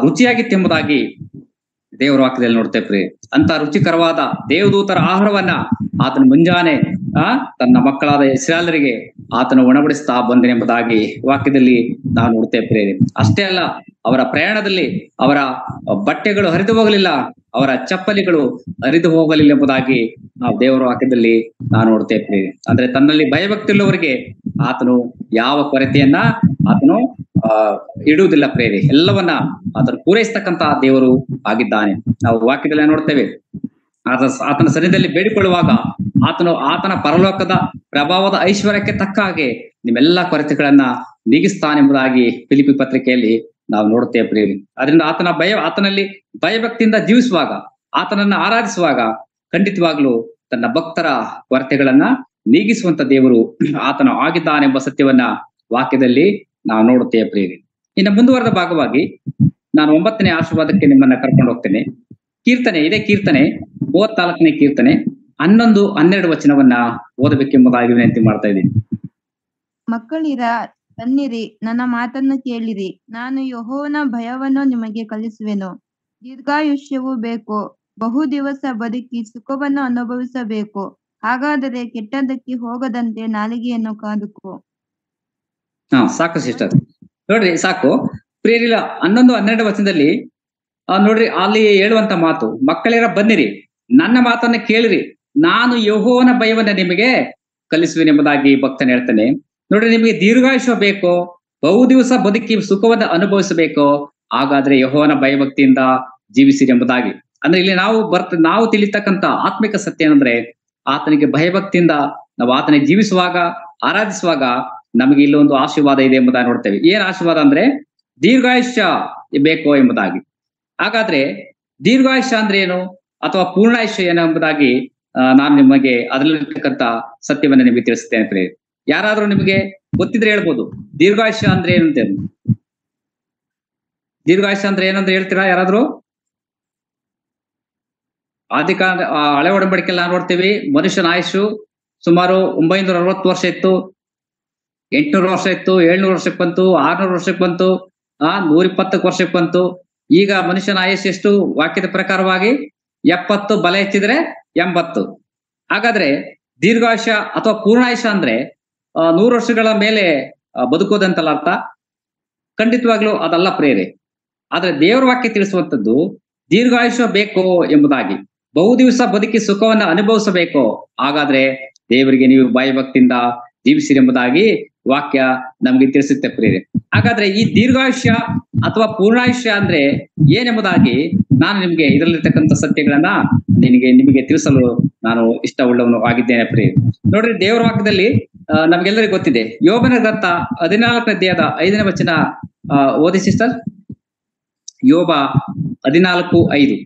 ರುಚಿಯಾಗಿತ್ತು ಎಂಬುದಾಗಿ ದೇವರ ವಾಕ್ಯದಲ್ಲಿ ನೋಡ್ತೇವೆ ಪ್ರೇರಿ. ಅಂತ ರುಚಿಕರವಾದ ದೇವದೂತರ ಆಹಾರವನ್ನ ಆತನ ಮುಂಜಾನೆ ತನ್ನ ಮಕ್ಕಳಾದ ಇಸ್ರಾಯೇಲರಿಗೆ ಆತನು ಉಣಬಡಿಸ್ತಾ ಬಂದನೆಂಬುದಾಗಿ ವಾಕ್ಯದಲ್ಲಿ ನಾವು ನೋಡ್ತೇವೆ ಪ್ರೇರಿ. ಅಷ್ಟೇ ಅಲ್ಲ, ಅವರ ಪ್ರಯಾಣದಲ್ಲಿ ಅವರ ಬಟ್ಟೆಗಳು ಹರಿದು ಹೋಗಲಿಲ್ಲ, ಅವರ ಚಪ್ಪಲಿಗಳು ಹರಿದು ಹೋಗಲಿಲ್ಲ ಎಂಬುದಾಗಿ ನಾವು ದೇವರ ವಾಕ್ಯದಲ್ಲಿ ನಾವು ನೋಡ್ತೇವೆ ಪ್ರೇರಿ. ಅಂದ್ರೆ ತನ್ನಲ್ಲಿ ಭಯಭಕ್ತಿ ಉಳ್ಳವರಿಗೆ ಆತನು ಯಾವ ಕೊರತೆಯನ್ನ ಆತನು ಇಡುವುದಿಲ್ಲ ಪ್ರೇರಿ. ಎಲ್ಲವನ್ನ ಆತನು ಪೂರೈಸ್ತಕ್ಕಂತ ದೇವರು ಆಗಿದ್ದಾನೆ. ನಾವು ವಾಕ್ಯದಲ್ಲಿ ನೋಡ್ತೇವೆ, ಆತನ ಸನ್ನಿಧಿಯಲ್ಲಿ ಬೇಡಿಕೊಳ್ಳುವಾಗ ಆತನ ಪರಲೋಕದ ಪ್ರಭಾವದ ಐಶ್ವರ್ಯಕ್ಕೆ ತಕ್ಕ ಹಾಗೆ ನಿಮ್ಮೆಲ್ಲಾ ಕೊರತೆಗಳನ್ನ ನೀಗಿಸ್ತಾನೆಂಬುದಾಗಿ ಫಿಲಿಪ್ಪಿ ಪತ್ರಿಕೆಯಲ್ಲಿ ನಾವು ನೋಡುತ್ತೇವೆ ಪ್ರೇರಿ. ಅದರಿಂದ ಆತನಲ್ಲಿ ಭಯಭಕ್ತಿಯಿಂದ ಜೀವಿಸುವಾಗ, ಆತನನ್ನ ಆರಾಧಿಸುವಾಗ ಖಂಡಿತವಾಗ್ಲೂ ತನ್ನ ಭಕ್ತರ ಕೊರತೆಗಳನ್ನ ನೀಗಿಸುವಂತ ದೇವರು ಆತನು ಆಗಿದ್ದಾನೆಂಬ ಸತ್ಯವನ್ನ ವಾಕ್ಯದಲ್ಲಿ ನಾವು ನೋಡುತ್ತೇವೆ ಪ್ರೇರಿ. ಇನ್ನು ಮುಂದುವರೆದ ಭಾಗವಾಗಿ ನಾನು 9ನೇ ಆಶೀರ್ವಾದಕ್ಕೆ ನಿಮ್ಮನ್ನ ಕರ್ಕೊಂಡು ಹೋಗ್ತೇನೆ. ಇದೇ ಕೀರ್ತನೆ 34ನೇ ಕೀರ್ತನೆ 11, 12 ವಚನವನ್ನ ಓದಬೇಕೆಂಬುದಾಗಿ ವಿನಂತಿ ಮಾಡ್ತಾ ಇದ್ದೀನಿ. ಮಕ್ಕಳಿರ, ಬನ್ನಿರಿ, ನನ್ನ ಮಾತನ್ನು ಕೇಳಿರಿ. ನಾನು ಯೆಹೋವನ ಭಯವನ್ನು ನಿಮಗೆ ಕಲಿಸುವೆನು. ದೀರ್ಘಾಯುಷ್ಯವು ಬೇಕು, ಬಹು ದಿವಸ ಬದುಕಿ ಸುಖವನ್ನು ಅನುಭವಿಸಬೇಕು. ಹಾಗಾದರೆ ಕೆಟ್ಟದ್ದಕ್ಕೆ ಹೋಗದಂತೆ ನಾಲಿಗೆಯನ್ನು ಕಾದುಕೋ. ಸಾಕು ಸಿಸ್ಟರ್, ನೋಡ್ರಿ, ಸಾಕು ಪ್ರಿಯರಿಲ್ಲ. 11, 12 ವಚನದಲ್ಲಿ ನೋಡ್ರಿ, ಅಲ್ಲಿ ಹೇಳುವಂತ ಮಾತು, ಮಕ್ಕಳಿರ ಬನ್ನಿರಿ, ನನ್ನ ಮಾತನ್ನ ಕೇಳಿರಿ, ನಾನು ಯೆಹೋವನ ಭಯವನ್ನ ನಿಮಗೆ ಕಲಿಸುವೆನೆಂಬುದಾಗಿ ಭಕ್ತನ ಹೇಳ್ತಾನೆ. ನೋಡ್ರಿ, ನಿಮಗೆ ದೀರ್ಘಾಯುಷ್ಯ ಬೇಕೋ, ಬಹು ದಿವಸ ಬದುಕಿ ಸುಖವನ್ನ ಅನುಭವಿಸಬೇಕೋ, ಹಾಗಾದ್ರೆ ಯೆಹೋವನ ಭಯಭಕ್ತಿಯಿಂದ ಜೀವಿಸಿರಿ ಎಂಬುದಾಗಿ. ಅಂದ್ರೆ ಇಲ್ಲಿ ನಾವು ತಿಳಿತಕ್ಕಂತ ಆತ್ಮಿಕ ಸತ್ಯ ಏನಂದ್ರೆ, ಆತನಿಗೆ ಭಯಭಕ್ತಿಯಿಂದ ನಾವು ಆತನಿಗೆ ಜೀವಿಸುವಾಗ, ಆರಾಧಿಸುವಾಗ ನಮಗೆ ಇಲ್ಲೊಂದು ಆಶೀರ್ವಾದ ಇದೆ ಎಂಬುದಾಗಿ ನೋಡ್ತೇವೆ. ಏನ್ ಆಶೀರ್ವಾದ ಅಂದ್ರೆ ದೀರ್ಘಾಯುಷ್ಯ ಬೇಕೋ ಎಂಬುದಾಗಿ. ಹಾಗಾದ್ರೆ ದೀರ್ಘಾಯುಷ್ಯ ಅಂದ್ರೆ ಏನು, ಅಥವಾ ಪೂರ್ಣಾಯುಷ್ಯ ಏನು ಎಂಬುದಾಗಿ ನಾನು ನಿಮಗೆ ಅದರಲ್ಲಿರ್ತಕ್ಕಂಥ ಸತ್ಯವನ್ನ ನಿಮಗೆ ತಿಳಿಸ್ತೇನೆ ಪ್ರೇರಿ. ಯಾರಾದ್ರೂ ನಿಮಗೆ ಗೊತ್ತಿದ್ರೆ ಹೇಳ್ಬೋದು, ದೀರ್ಘಾಯುಷ್ಯ ಅಂದ್ರೆ ಏನಂತ. ದೀರ್ಘಾಯುಷ್ಯ ಅಂದ್ರೆ ಏನಂತ ಹೇಳ್ತೀರಾ ಯಾರಾದ್ರೂ? ಹಳೆ ಒಡಂಬಡಿಕೆಲ್ಲ ನೋಡ್ತೀವಿ, ಮನುಷ್ಯನ ಆಯುಷು ಸುಮಾರು 960 ವರ್ಷ ಇತ್ತು, 800 ವರ್ಷ ಇತ್ತು, 700 ವರ್ಷಕ್ಕೆ ಬಂತು, 600 ವರ್ಷಕ್ಕೆ ಬಂತು, 120 ವರ್ಷಕ್ಕೆ ಬಂತು. ಈಗ ಮನುಷ್ಯನ ಆಯುಷ್ ಎಷ್ಟು? ವಾಕ್ಯದ ಪ್ರಕಾರವಾಗಿ 70, ಬಲ ಹೆಚ್ಚಿದ್ರೆ 80. ಹಾಗಾದ್ರೆ ದೀರ್ಘಾಯುಷ್ಯ ಅಥವಾ ಪೂರ್ಣಾಯುಷ್ಯ ಅಂದ್ರೆ 100 ವರ್ಷಗಳ ಮೇಲೆ ಬದುಕೋದಂತಲ್ಲ ಅರ್ಥ. ಖಂಡಿತವಾಗ್ಲೂ ಅದಲ್ಲ ಪ್ರೇರೆ. ಆದ್ರೆ ದೇವರ ವಾಕ್ಯ ತಿಳಿಸುವಂತದ್ದು ದೀರ್ಘಾಯುಷ್ಯ ಬೇಕೋ ಎಂಬುದಾಗಿ, ಬಹು ದಿವಸ ಬದುಕಿ ಸುಖವನ್ನ ಅನುಭವಿಸಬೇಕೋ, ಹಾಗಾದ್ರೆ ದೇವರಿಗೆ ನೀವು ಭಯಭಕ್ತಿಯಿಂದ ಜೀವಿಸಿರಿ ಎಂಬುದಾಗಿ ವಾಕ್ಯ ನಮ್ಗೆ ತಿಳಿಸುತ್ತೆ ಪ್ರೇರೆ. ಹಾಗಾದ್ರೆ ಈ ದೀರ್ಘಾಯುಷ್ಯ ಅಥವಾ ಪೂರ್ಣಾಯುಷ್ಯ ಅಂದ್ರೆ ಏನೆಂಬುದಾಗಿ ನಾನು ನಿಮ್ಗೆ ಇದರಲ್ಲಿರ್ತಕ್ಕಂಥ ಸತ್ಯಗಳನ್ನ ನಿಮಗೆ ತಿಳಿಸಲು ನಾನು ಇಷ್ಟವುಳ್ಳವನು ಆಗಿದ್ದೇನೆ ಪ್ರೇರೆ. ನೋಡ್ರಿ, ದೇವರ ವಾಕ್ಯದಲ್ಲಿ ನಮ್ಗೆಲ್ಲರಿಗೂ ಗೊತ್ತಿದೆ. ಯೋಬನ ಗ್ರಂಥ 14ನೇ ಅಧ್ಯಾಯದ 5ನೇ ವಚನ ಓದಿ ಸಿಸ್ಟರ್. ಯೋಬ 14:5.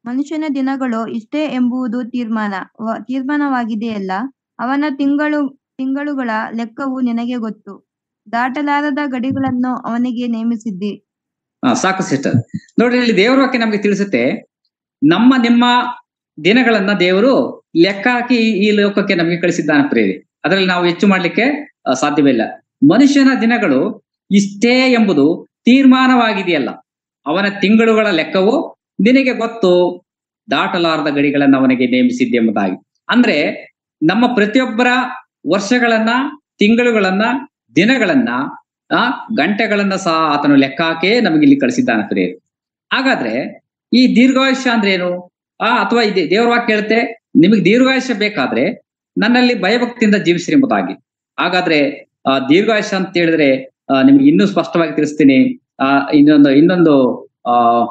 ಮನುಷ್ಯನ ದಿನಗಳು ಇಷ್ಟೇ ಎಂಬುದು ತೀರ್ಮಾನವಾಗಿದೆಯಲ್ಲ. ಅವನ ತಿಂಗಳುಗಳ ಲೆಕ್ಕವು ನಿನಗೆ ಗೊತ್ತು. ದಾಟಲಾರದ ಗಡಿಗಳನ್ನು ಅವನಿಗೆ ನೇಮಿಸಿದ್ದಿ. ಸಾಕು ಸಿಸ್ಟರ್. ನೋಡ್ರಿ, ಇಲ್ಲಿ ದೇವರ ವಾಕ್ಯ ನಮ್ಗೆ ತಿಳಿಸುತ್ತೆ, ನಿಮ್ಮ ದಿನಗಳನ್ನ ದೇವರು ಲೆಕ್ಕ ಹಾಕಿ ಈ ಲೋಕಕ್ಕೆ ನಮಗೆ ಕಳಿಸಿದ್ದಾನೆ ಪ್ರೇರಿ. ಅದರಲ್ಲಿ ನಾವು ಹೆಚ್ಚು ಮಾಡ್ಲಿಕ್ಕೆ ಸಾಧ್ಯವಿಲ್ಲ. ಮನುಷ್ಯನ ದಿನಗಳು ಇಷ್ಟೇ ಎಂಬುದು ತೀರ್ಮಾನವಾಗಿದೆಯಲ್ಲ. ಅವನ ತಿಂಗಳುಗಳ ಲೆಕ್ಕವು ನಿನಗೆ ಗೊತ್ತು, ದಾಟಲಾರದ ಗಡಿಗಳನ್ನ ಅವನಿಗೆ ನೇಮಿಸಿದ್ದೆ ಎಂಬುದಾಗಿ. ಅಂದ್ರೆ ನಮ್ಮ ಪ್ರತಿಯೊಬ್ಬರ ವರ್ಷಗಳನ್ನ, ತಿಂಗಳುಗಳನ್ನ, ದಿನಗಳನ್ನ, ಗಂಟೆಗಳನ್ನ ಸಹ ಆತನು ಲೆಕ್ಕ ಹಾಕೇ ನಮಗೆ ಇಲ್ಲಿ ಕಳಿಸಿದ್ದಾನೆ ಪ್ರೇರಿ. ಹಾಗಾದ್ರೆ ಈ ದೀರ್ಘಾಯುಷ್ಯ ಅಂದ್ರೆ ಏನು? ಅಥವಾ ದೇವರ ವಾಕ್ಯ ಹೇಳುತ್ತೆ, ನಿಮಗೆ ದೀರ್ಘಾಯುಷ್ಯ ಬೇಕಾದ್ರೆ ನನ್ನಲ್ಲಿ ಭಯಭಕ್ತಿಯಿಂದ ಜೀವಿಸಿರಿ ಎಂಬುದಾಗಿ. ಹಾಗಾದ್ರೆ ದೀರ್ಘಾಯುಷ್ಯ ಅಂತ ಹೇಳಿದ್ರೆ ನಿಮ್ಗೆ ಇನ್ನೂ ಸ್ಪಷ್ಟವಾಗಿ ತಿಳಿಸ್ತೀನಿ. ಇನ್ನೊಂದು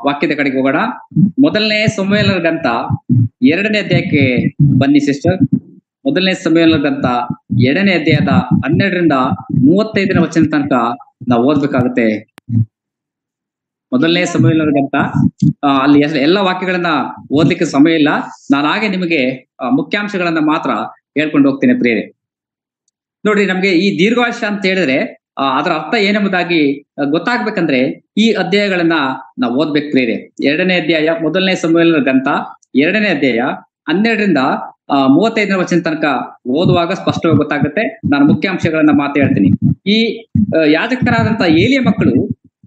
ವಾಕ್ಯದ ಕಡೆಗೆ ಹೋಗೋಣ. ಮೊದಲನೇ ಸಮುವೇಲನ ಗ್ರಂಥ 2ನೇ ಅಧ್ಯಾಯಕ್ಕೆ ಬನ್ನಿ ಸಿಸ್ಟರ್. ಮೊದಲನೇ ಸಮುವೇಲನ ಗ್ರಂಥ 2ನೇ ಅಧ್ಯಾಯದ 12ರಿಂದ 35ನೇ ವಚನ ತನಕ ನಾವು ಓದ್ಬೇಕಾಗುತ್ತೆ. ಮೊದಲನೇ ಸಮುವೇಲನ ಗ್ರಂಥ, ಅಲ್ಲಿ ಎಲ್ಲ ವಾಕ್ಯಗಳನ್ನ ಓದ್ಲಿಕ್ಕೆ ಸಮಯ ಇಲ್ಲ. ನಾನು ಹಾಗೆ ನಿಮಗೆ ಮುಖ್ಯಾಂಶಗಳನ್ನ ಮಾತ್ರ ಹೇಳ್ಕೊಂಡು ಹೋಗ್ತೇನೆ ಪ್ರೇರೆ. ನೋಡ್ರಿ, ನಮ್ಗೆ ಈ ದೀರ್ಘಾಯುಷ್ಯ ಅಂತ ಹೇಳಿದ್ರೆ ಅದರ ಅರ್ಥ ಏನೆಂಬುದಾಗಿ ಗೊತ್ತಾಗ್ಬೇಕಂದ್ರೆ ಈ ಅಧ್ಯಾಯಗಳನ್ನ ನಾವು ಓದ್ಬೇಕು ಪ್ರೇರೆ. 2ನೇ ಅಧ್ಯಾಯ, ಮೊದಲನೇ ಸಮುವೇಲನ ಗ್ರಂಥ 2ನೇ ಅಧ್ಯಾಯ 12ರಿಂದ 35ನೇ ವಚನ ತನಕ ಓದುವಾಗ ಸ್ಪಷ್ಟವಾಗಿ ಗೊತ್ತಾಗುತ್ತೆ. ನಾನು ಮುಖ್ಯಾಂಶಗಳನ್ನ ಮಾತು ಹೇಳ್ತೀನಿ. ಈ ಯಾಜಕರಾದಂತ ಏಲಿಯ ಮಕ್ಕಳು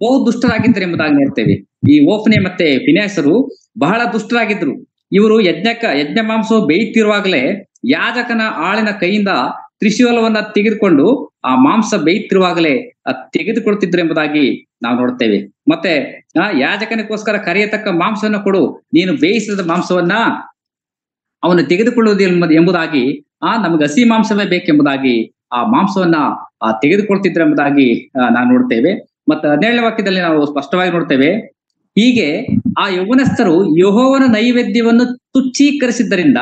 ಬಹು ದುಷ್ಟರಾಗಿದ್ದರು ಎಂಬುದಾಗಿ ನೋಡ್ತೇವೆ. ಈ ಓಫ್ನೆ ಮತ್ತೆ ಫಿನೆಹಾಸರು ಬಹಳ ದುಷ್ಟರಾಗಿದ್ರು. ಇವರು ಯಜ್ಞ ಮಾಂಸವು ಬೇಯುತ್ತಿರುವಾಗಲೇ ಯಾಜಕನ ಆಳಿನ ಕೈಯಿಂದ ತ್ರಿಶೂಲವನ್ನ ತೆಗೆದುಕೊಂಡು ಆ ಮಾಂಸ ಬೇಯುತ್ತಿರುವಾಗಲೇ ತೆಗೆದುಕೊಳ್ತಿದ್ರು ಎಂಬುದಾಗಿ ನಾವು ನೋಡ್ತೇವೆ. ಮತ್ತೆ ಯಾಜಕನಿಗೋಸ್ಕರ ಕರೆಯತಕ್ಕ ಮಾಂಸವನ್ನ ಕೊಡು, ನೀನು ಬೇಯಿಸಿದ ಮಾಂಸವನ್ನ ಅವನು ತೆಗೆದುಕೊಳ್ಳುವುದು ಎಂಬುದಾಗಿ, ನಮ್ಗೆ ಹಸಿ ಮಾಂಸವೇ ಬೇಕೆಂಬುದಾಗಿ ಆ ಮಾಂಸವನ್ನ ತೆಗೆದುಕೊಳ್ತಿದ್ರು ಎಂಬುದಾಗಿ ನಾವು ನೋಡ್ತೇವೆ. ಮತ್ತೆ 17ನೇ ವಾಕ್ಯದಲ್ಲಿ ನಾವು ಸ್ಪಷ್ಟವಾಗಿ ನೋಡ್ತೇವೆ, ಹೀಗೆ ಆ ಯೌವನಸ್ಥರು ಯೆಹೋವನ ನೈವೇದ್ಯವನ್ನು ತುಚ್ಛೀಕರಿಸಿದ್ದರಿಂದ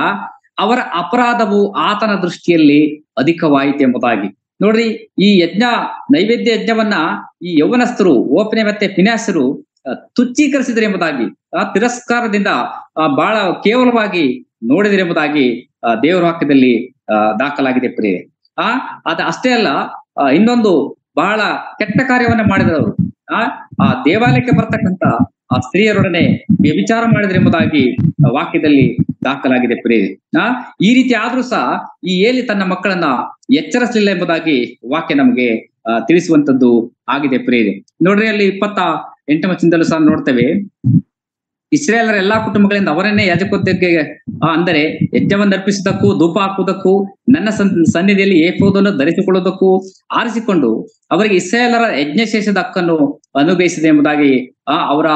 ಅವರ ಅಪರಾಧವು ಆತನ ದೃಷ್ಟಿಯಲ್ಲಿ ಅಧಿಕವಾಯಿತು ಎಂಬುದಾಗಿ. ನೋಡ್ರಿ, ಈ ನೈವೇದ್ಯ ಯಜ್ಞವನ್ನ ಈ ಯೌವನಸ್ಥರು ಓಫ್ನೆ ಮತ್ತೆ ಫಿನೆಹಾಸರು ತುಚ್ಛೀಕರಿಸಿದ್ರು ಎಂಬುದಾಗಿ, ತಿರಸ್ಕಾರದಿಂದ ಬಹಳ ಕೇವಲವಾಗಿ ನೋಡಿದ್ರು ಎಂಬುದಾಗಿ ದೇವರ ವಾಕ್ಯದಲ್ಲಿ ದಾಖಲಾಗಿದೆ ಪ್ರಿಯರೇ. ಅದ ಅಷ್ಟೇ ಅಲ್ಲ, ಇನ್ನೊಂದು ಬಹಳ ಕೆಟ್ಟ ಕಾರ್ಯವನ್ನ ಮಾಡಿದವರು ಆ ದೇವಾಲಯಕ್ಕೆ ಬರ್ತಕ್ಕಂತ ಆ ಸ್ತ್ರೀಯರೊಡನೆ ವ್ಯಭಿಚಾರ ಮಾಡಿದ್ರು ಎಂಬುದಾಗಿ ವಾಕ್ಯದಲ್ಲಿ ದಾಖಲಾಗಿದೆ ಪ್ರಿಯರೇ. ಈ ರೀತಿ ಆದ್ರೂ ಸಹ ಈ ಏಲಿ ತನ್ನ ಮಕ್ಕಳನ್ನ ಎಚ್ಚರಿಸಲಿಲ್ಲ ಎಂಬುದಾಗಿ ವಾಕ್ಯ ನಮಗೆ ತಿಳಿಸುವಂತದ್ದು ಆಗಿದೆ ಪ್ರಿಯರೇ. ನೋಡ್ರಿ, ಅಲ್ಲಿ 28ನೇ ವಚನದಲ್ಲೂ ಸಹ ನೋಡ್ತೇವೆ, ಇಸ್ರಾಯೇಲರ ಎಲ್ಲಾ ಕುಟುಂಬಗಳಿಂದ ಅವರನ್ನೇ ಯಾಜಕೋದ್ಯಕ್ಕೆ ಅಂದರೆ ಯಜ್ಞವನ್ನು ಅರ್ಪಿಸುವುದಕ್ಕೂ ಧೂಪ ಹಾಕುವುದಕ್ಕೂ ನನ್ನ ಸನ್ನಿಧಿಯಲ್ಲಿ ಏಫೋದನ್ನು ಧರಿಸಿಕೊಳ್ಳುವುದಕ್ಕೂ ಆರಿಸಿಕೊಂಡು ಅವರಿಗೆ ಇಸ್ರಾಯೇಲರ ಯಜ್ಞಶೇಷದ ಹಕ್ಕನ್ನು ಅನುಗ್ರಹಿಸಿದೆ ಎಂಬುದಾಗಿ ಅವರ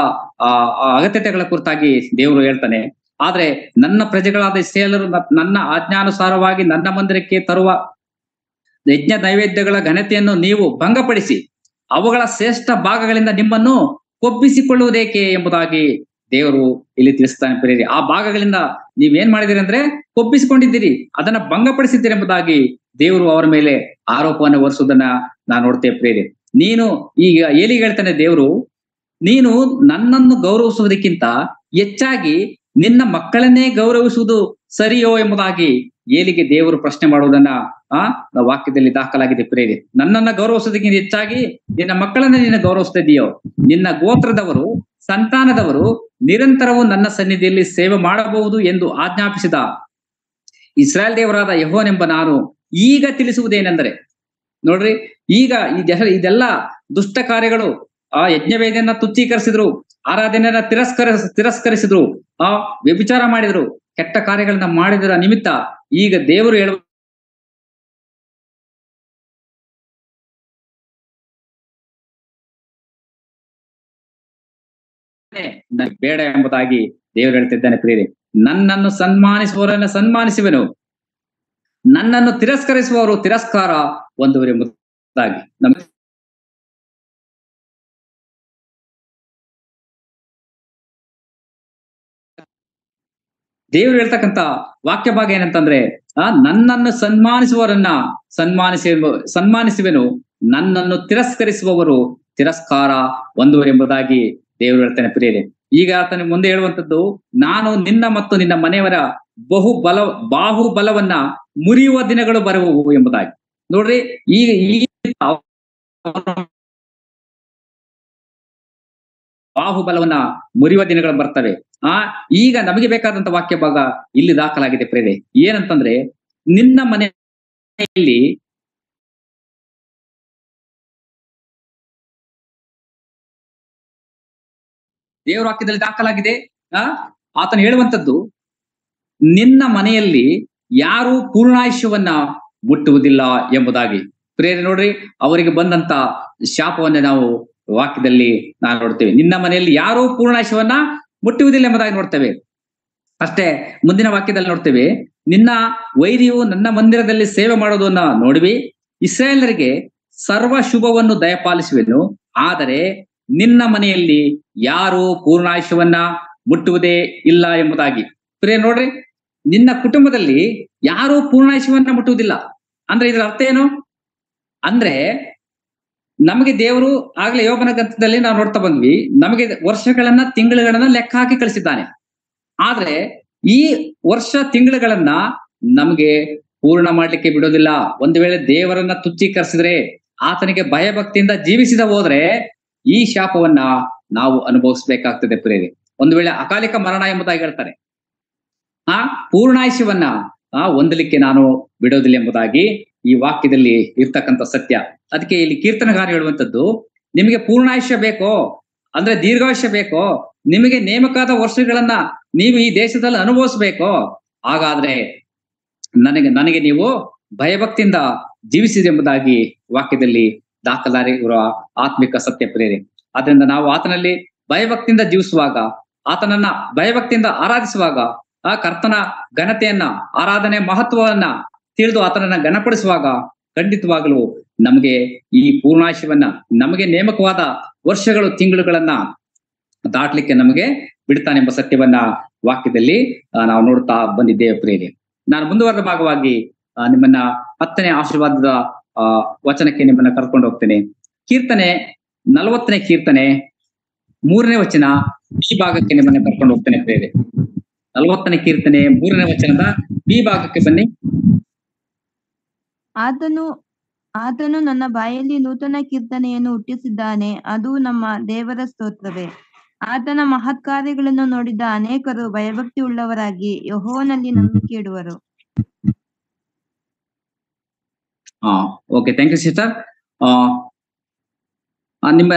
ಅಗತ್ಯತೆಗಳ ಕುರಿತಾಗಿ ದೇವರು ಹೇಳ್ತಾನೆ. ಆದ್ರೆ ನನ್ನ ಪ್ರಜೆಗಳಾದ ಇಸ್ರಾಯೇಲರು ನನ್ನ ಆಜ್ಞಾನುಸಾರವಾಗಿ ನನ್ನ ಮಂದಿರಕ್ಕೆ ತರುವ ಯಜ್ಞ ನೈವೇದ್ಯಗಳ ಘನತೆಯನ್ನು ನೀವು ಭಂಗಪಡಿಸಿ ಅವುಗಳ ಶ್ರೇಷ್ಠ ಭಾಗಗಳಿಂದ ನಿಮ್ಮನ್ನು ಕೊಬ್ಬಿಸಿಕೊಳ್ಳುವುದೇಕೆ ಎಂಬುದಾಗಿ ದೇವರು ಇಲ್ಲಿ ತಿಳಿಸ್ತಾನೆ ಪ್ರಿಯರೇ. ಆ ಭಾಗಗಳಿಂದ ನೀವೇನ್ ಮಾಡಿದಿರಿ ಅಂದ್ರೆ ಕೊಬ್ಬಿಸಿಕೊಂಡಿದ್ದೀರಿ, ಅದನ್ನ ಭಂಗಪಡಿಸಿದ್ದೀರಿ ಎಂಬುದಾಗಿ ದೇವರು ಅವರ ಮೇಲೆ ಆರೋಪವನ್ನು ಹೊರಿಸುವುದನ್ನ ನಾವು ನೋಡ್ತೇವೆ ಪ್ರಿಯರೇ. ನೀನು ಈಗ ಏಲಿಗೆ ಹೇಳ್ತಾನೆ ದೇವರು, ನೀನು ನನ್ನನ್ನು ಗೌರವಿಸುವುದಕ್ಕಿಂತ ಹೆಚ್ಚಾಗಿ ನಿನ್ನ ಮಕ್ಕಳನ್ನೇ ಗೌರವಿಸುವುದು ಸರಿಯೋ ಎಂಬುದಾಗಿ ಏಲಿಗೆ ದೇವರು ಪ್ರಶ್ನೆ ಮಾಡುವುದನ್ನ ವಾಕ್ಯದಲ್ಲಿ ದಾಖಲಾಗಿದೆ ಪ್ರಿಯರೇ. ನನ್ನನ್ನ ಗೌರವಿಸೋದಕ್ಕಿಂತ ಹೆಚ್ಚಾಗಿ ನಿನ್ನ ಮಕ್ಕಳನ್ನ ನೀನು ಗೌರವಿಸ್ತಿದ್ದೀಯೋ? ನಿನ್ನ ಗೋತ್ರದವರು, ಸಂತಾನದವರು ನಿರಂತರವೂ ನನ್ನ ಸನ್ನಿಧಿಯಲ್ಲಿ ಸೇವೆ ಮಾಡಬಹುದು ಎಂದು ಆಜ್ಞಾಪಿಸಿದ ಇಸ್ರಾಯೇಲ್ ದೇವರಾದ ಯೆಹೋವನೆಂಬ ನಾನು ಈಗ ತಿಳಿಸುವುದೇನೆಂದರೆ, ನೋಡ್ರಿ, ಈಗ ಇದೆಲ್ಲ ದುಷ್ಟ ಕಾರ್ಯಗಳು, ಯಜ್ಞವೇದಿಯನ್ನ ತುಚ್ಛೀಕರಿಸಿದ್ರು, ಆರಾಧನೆಯನ್ನ ತಿರಸ್ಕರಿಸಿದ್ರು, ವ್ಯಭಿಚಾರ ಮಾಡಿದ್ರು, ಕೆಟ್ಟ ಕಾರ್ಯಗಳನ್ನ ಮಾಡಿದರ ನಿಮಿತ್ತ ಈಗ ದೇವರು ಹೇಳುವ ಬೇಡ ಎಂಬುದಾಗಿ ದೇವರು ಹೇಳ್ತಿದ್ದಾನೆ ಪ್ರಿಯರೇ. ನನ್ನನ್ನು ಸನ್ಮಾನಿಸುವವರನ್ನ ಸನ್ಮಾನಿಸುವೆನು, ನನ್ನನ್ನು ತಿರಸ್ಕರಿಸುವವರು ತಿರಸ್ಕಾರ ಹೊಂದುವರು ಎಂಬುದಾಗಿ ನಮಗೆ ದೇವರು ಹೇಳ್ತಕ್ಕಂತ ವಾಕ್ಯ ಭಾಗ ಏನಂತಂದ್ರೆ ನನ್ನನ್ನು ಸನ್ಮಾನಿಸುವೆನು, ನನ್ನನ್ನು ತಿರಸ್ಕರಿಸುವವರು ತಿರಸ್ಕಾರ ಹೊಂದುವರೆಂಬುದಾಗಿ ದೇವರು ಹೇಳ್ತಾನೆ ಪ್ರಿಯರೇ. ಈಗ ಆತನ ಮುಂದೆ ಹೇಳುವಂತದ್ದು, ನಾನು ನಿನ್ನ ಮತ್ತು ನಿನ್ನ ಮನೆಯವರ ಬಾಹುಬಲವನ್ನ ಮುರಿಯುವ ದಿನಗಳು ಬರುವವು ಎಂಬುದಾಗಿ. ನೋಡ್ರಿ, ಈ ಬಾಹುಬಲವನ್ನ ಮುರಿಯುವ ದಿನಗಳು ಬರ್ತವೆ. ಈಗ ನಮಗೆ ಬೇಕಾದಂತ ವಾಕ್ಯ ಭಾಗ ಇಲ್ಲಿ ದಾಖಲಾಗಿದೆ ಪ್ರೇರೆ. ಏನಂತಂದ್ರೆ, ನಿನ್ನ ಮನೆಯಲ್ಲಿ ದೇವರ ವಾಕ್ಯದಲ್ಲಿ ದಾಖಲಾಗಿದೆ. ಆತನು ಹೇಳುವಂತದ್ದು, ನಿನ್ನ ಮನೆಯಲ್ಲಿ ಯಾರು ಪೂರ್ಣಾಯುಷ್ಯವನ್ನ ಮುಟ್ಟುವುದಿಲ್ಲ ಎಂಬುದಾಗಿ. ಪ್ರೇರೆ ನೋಡ್ರಿ, ಅವರಿಗೆ ಬಂದಂತ ಶಾಪವನ್ನ ನಾವು ವಾಕ್ಯದಲ್ಲಿ ನಾವು ನೋಡ್ತೇವೆ. ನಿನ್ನ ಮನೆಯಲ್ಲಿ ಯಾರು ಪೂರ್ಣಾಯುಷ್ಯವನ್ನ ಮುಟ್ಟುವುದಿಲ್ಲ ಎಂಬುದಾಗಿ ನೋಡ್ತೇವೆ. ಅಷ್ಟೇ ಮುಂದಿನ ವಾಕ್ಯದಲ್ಲಿ ನೋಡ್ತೇವೆ, ನಿನ್ನ ವೈರಿಯು ನನ್ನ ಮಂದಿರದಲ್ಲಿ ಸೇವೆ ಮಾಡೋದನ್ನ ನೋಡುವಿ, ಇಸ್ರಾಯೇಲರಿಗೆ ಸರ್ವ ಶುಭವನ್ನು ದಯಪಾಲಿಸುವೆನು, ಆದರೆ ನಿನ್ನ ಮನೆಯಲ್ಲಿ ಯಾರು ಪೂರ್ಣಾಯುಷ್ಯವನ್ನ ಮುಟ್ಟುವುದೇ ಇಲ್ಲ ಎಂಬುದಾಗಿ. ಪ್ರಿಯ ನೋಡ್ರಿ, ನಿನ್ನ ಕುಟುಂಬದಲ್ಲಿ ಯಾರು ಪೂರ್ಣಾಯುಷ್ಯವನ್ನ ಮುಟ್ಟುವುದಿಲ್ಲ ಅಂದ್ರೆ ಇದರ ಅರ್ಥ ಏನು ಅಂದ್ರೆ, ನಮಗೆ ದೇವರು ಆಗ್ಲೇ ಯೋಬನ ಗ್ರಂಥದಲ್ಲಿ ನಾವು ನೋಡ್ತಾ ಬಂದ್ವಿ, ನಮಗೆ ವರ್ಷಗಳನ್ನ ತಿಂಗಳುಗಳನ್ನ ಲೆಕ್ಕ ಹಾಕಿ ಕಳಿಸಿದ್ದಾನೆ. ಆದ್ರೆ ಈ ವರ್ಷ ತಿಂಗಳುಗಳನ್ನ ನಮಗೆ ಪೂರ್ಣ ಮಾಡ್ಲಿಕ್ಕೆ ಬಿಡೋದಿಲ್ಲ. ಒಂದು ವೇಳೆ ದೇವರನ್ನ ತುಚ್ಛೀಕರಿಸಿದ್ರೆ, ಆತನಿಗೆ ಭಯಭಕ್ತಿಯಿಂದ ಜೀವಿಸಿದ ಹೋದ್ರೆ ಈ ಶಾಪವನ್ನ ನಾವು ಅನುಭವಿಸ್ಬೇಕಾಗ್ತದೆ ಪ್ರೇರೆ. ಒಂದು ವೇಳೆ ಅಕಾಲಿಕ ಮರಣ ಎಂಬುದಾಗಿ ಹೇಳ್ತಾರೆ. ಪೂರ್ಣಾಯುಷ್ಯವನ್ನ ಹೊಂದಲಿಕ್ಕೆ ನಾನು ಬಿಡೋದಿಲ್ಲ ಎಂಬುದಾಗಿ ಈ ವಾಕ್ಯದಲ್ಲಿ ಇರ್ತಕ್ಕಂಥ ಸತ್ಯ. ಅದಕ್ಕೆ ಇಲ್ಲಿ ಕೀರ್ತನಗಾರ ಹೇಳುವಂಥದ್ದು, ನಿಮಗೆ ಪೂರ್ಣಾಯುಷ್ಯ ಬೇಕೋ ಅಂದ್ರೆ ದೀರ್ಘಾಯುಷ್ಯ ಬೇಕೋ, ನಿಮಗೆ ನೇಮಕಾದ ವರ್ಷಗಳನ್ನ ನೀವು ಈ ದೇಶದಲ್ಲಿ ಅನುಭವಿಸ್ಬೇಕೋ, ಹಾಗಾದ್ರೆ ನನಗೆ ನೀವು ಭಯಭಕ್ತಿಯಿಂದ ಜೀವಿಸಿದೆ ಎಂಬುದಾಗಿ ವಾಕ್ಯದಲ್ಲಿ ದಾಖಲಾಗಿರುವ ಆತ್ಮಿಕ ಸತ್ಯ ಪ್ರೇರೆ. ಆದ್ರಿಂದ ನಾವು ಆತನಲ್ಲಿ ಭಯಭಕ್ತಿಯಿಂದ ಜೀವಿಸುವಾಗ, ಆತನನ್ನ ಭಯಭಕ್ತಿಯಿಂದ ಆರಾಧಿಸುವಾಗ, ಆ ಕರ್ತನ ಘನತೆಯನ್ನ, ಆರಾಧನೆ ಮಹತ್ವವನ್ನ ತಿಳಿದು ಆತನನ್ನ ಘನಪಡಿಸುವಾಗ ಖಂಡಿತವಾಗಲೂ ನಮಗೆ ಈ ಪೂರ್ಣಾಯುಷ್ಯವನ್ನ, ನಮಗೆ ನೇಮಕವಾದ ವರ್ಷಗಳು ತಿಂಗಳುಗಳನ್ನ ದಾಟ್ಲಿಕ್ಕೆ ನಮಗೆ ಬಿಡ್ತಾನೆಂಬ ಸತ್ಯವನ್ನ ವಾಕ್ಯದಲ್ಲಿ ನಾವು ನೋಡ್ತಾ ಬಂದಿದ್ದೇವೆ ಪ್ರೇರೆ. ನಾನು ಮುಂದುವರೆದ ಭಾಗವಾಗಿ ನಿಮ್ಮನ್ನ 10ನೇ ಆಶೀರ್ವಾದದ ವಚನಕ್ಕೆ ನಿಮ್ಮನ್ನ ಕರ್ಕೊಂಡು ಹೋಗ್ತೇನೆ. ಕೀರ್ತನೆ 40ನೇ ಕೀರ್ತನೆ 3ನೇ ವಚನ ಈ ಭಾಗಕ್ಕೆ ನಿಮ್ಮನ್ನ ಕರ್ಕೊಂಡು ಹೋಗ್ತೇನೆ ಪ್ರೇರೆ. 40ನೇ ಕೀರ್ತನೆ 3ನೇ ವಚನದ ಈ ಭಾಗಕ್ಕೆ ಬನ್ನಿ. ಆತನು ನನ್ನ ಬಾಯಲ್ಲಿ ನೂತನ ಕೀರ್ತನೆಯನ್ನು ಹುಟ್ಟಿಸಿದ್ದಾನೆ, ಅದು ನಮ್ಮ ದೇವರ ಸ್ತೋತ್ರವೇ. ಆತನ ಮಹತ್ ಕಾರ್ಯಗಳನ್ನು ನೋಡಿದ ಅನೇಕರು ಭಯಭಕ್ತಿ ಉಳ್ಳವರಾಗಿ ಯೆಹೋವನಲ್ಲಿ ನಂಬಿಕೆ ಇಡುವರು. Okay, thank you sister. ನಿಮ್ಮ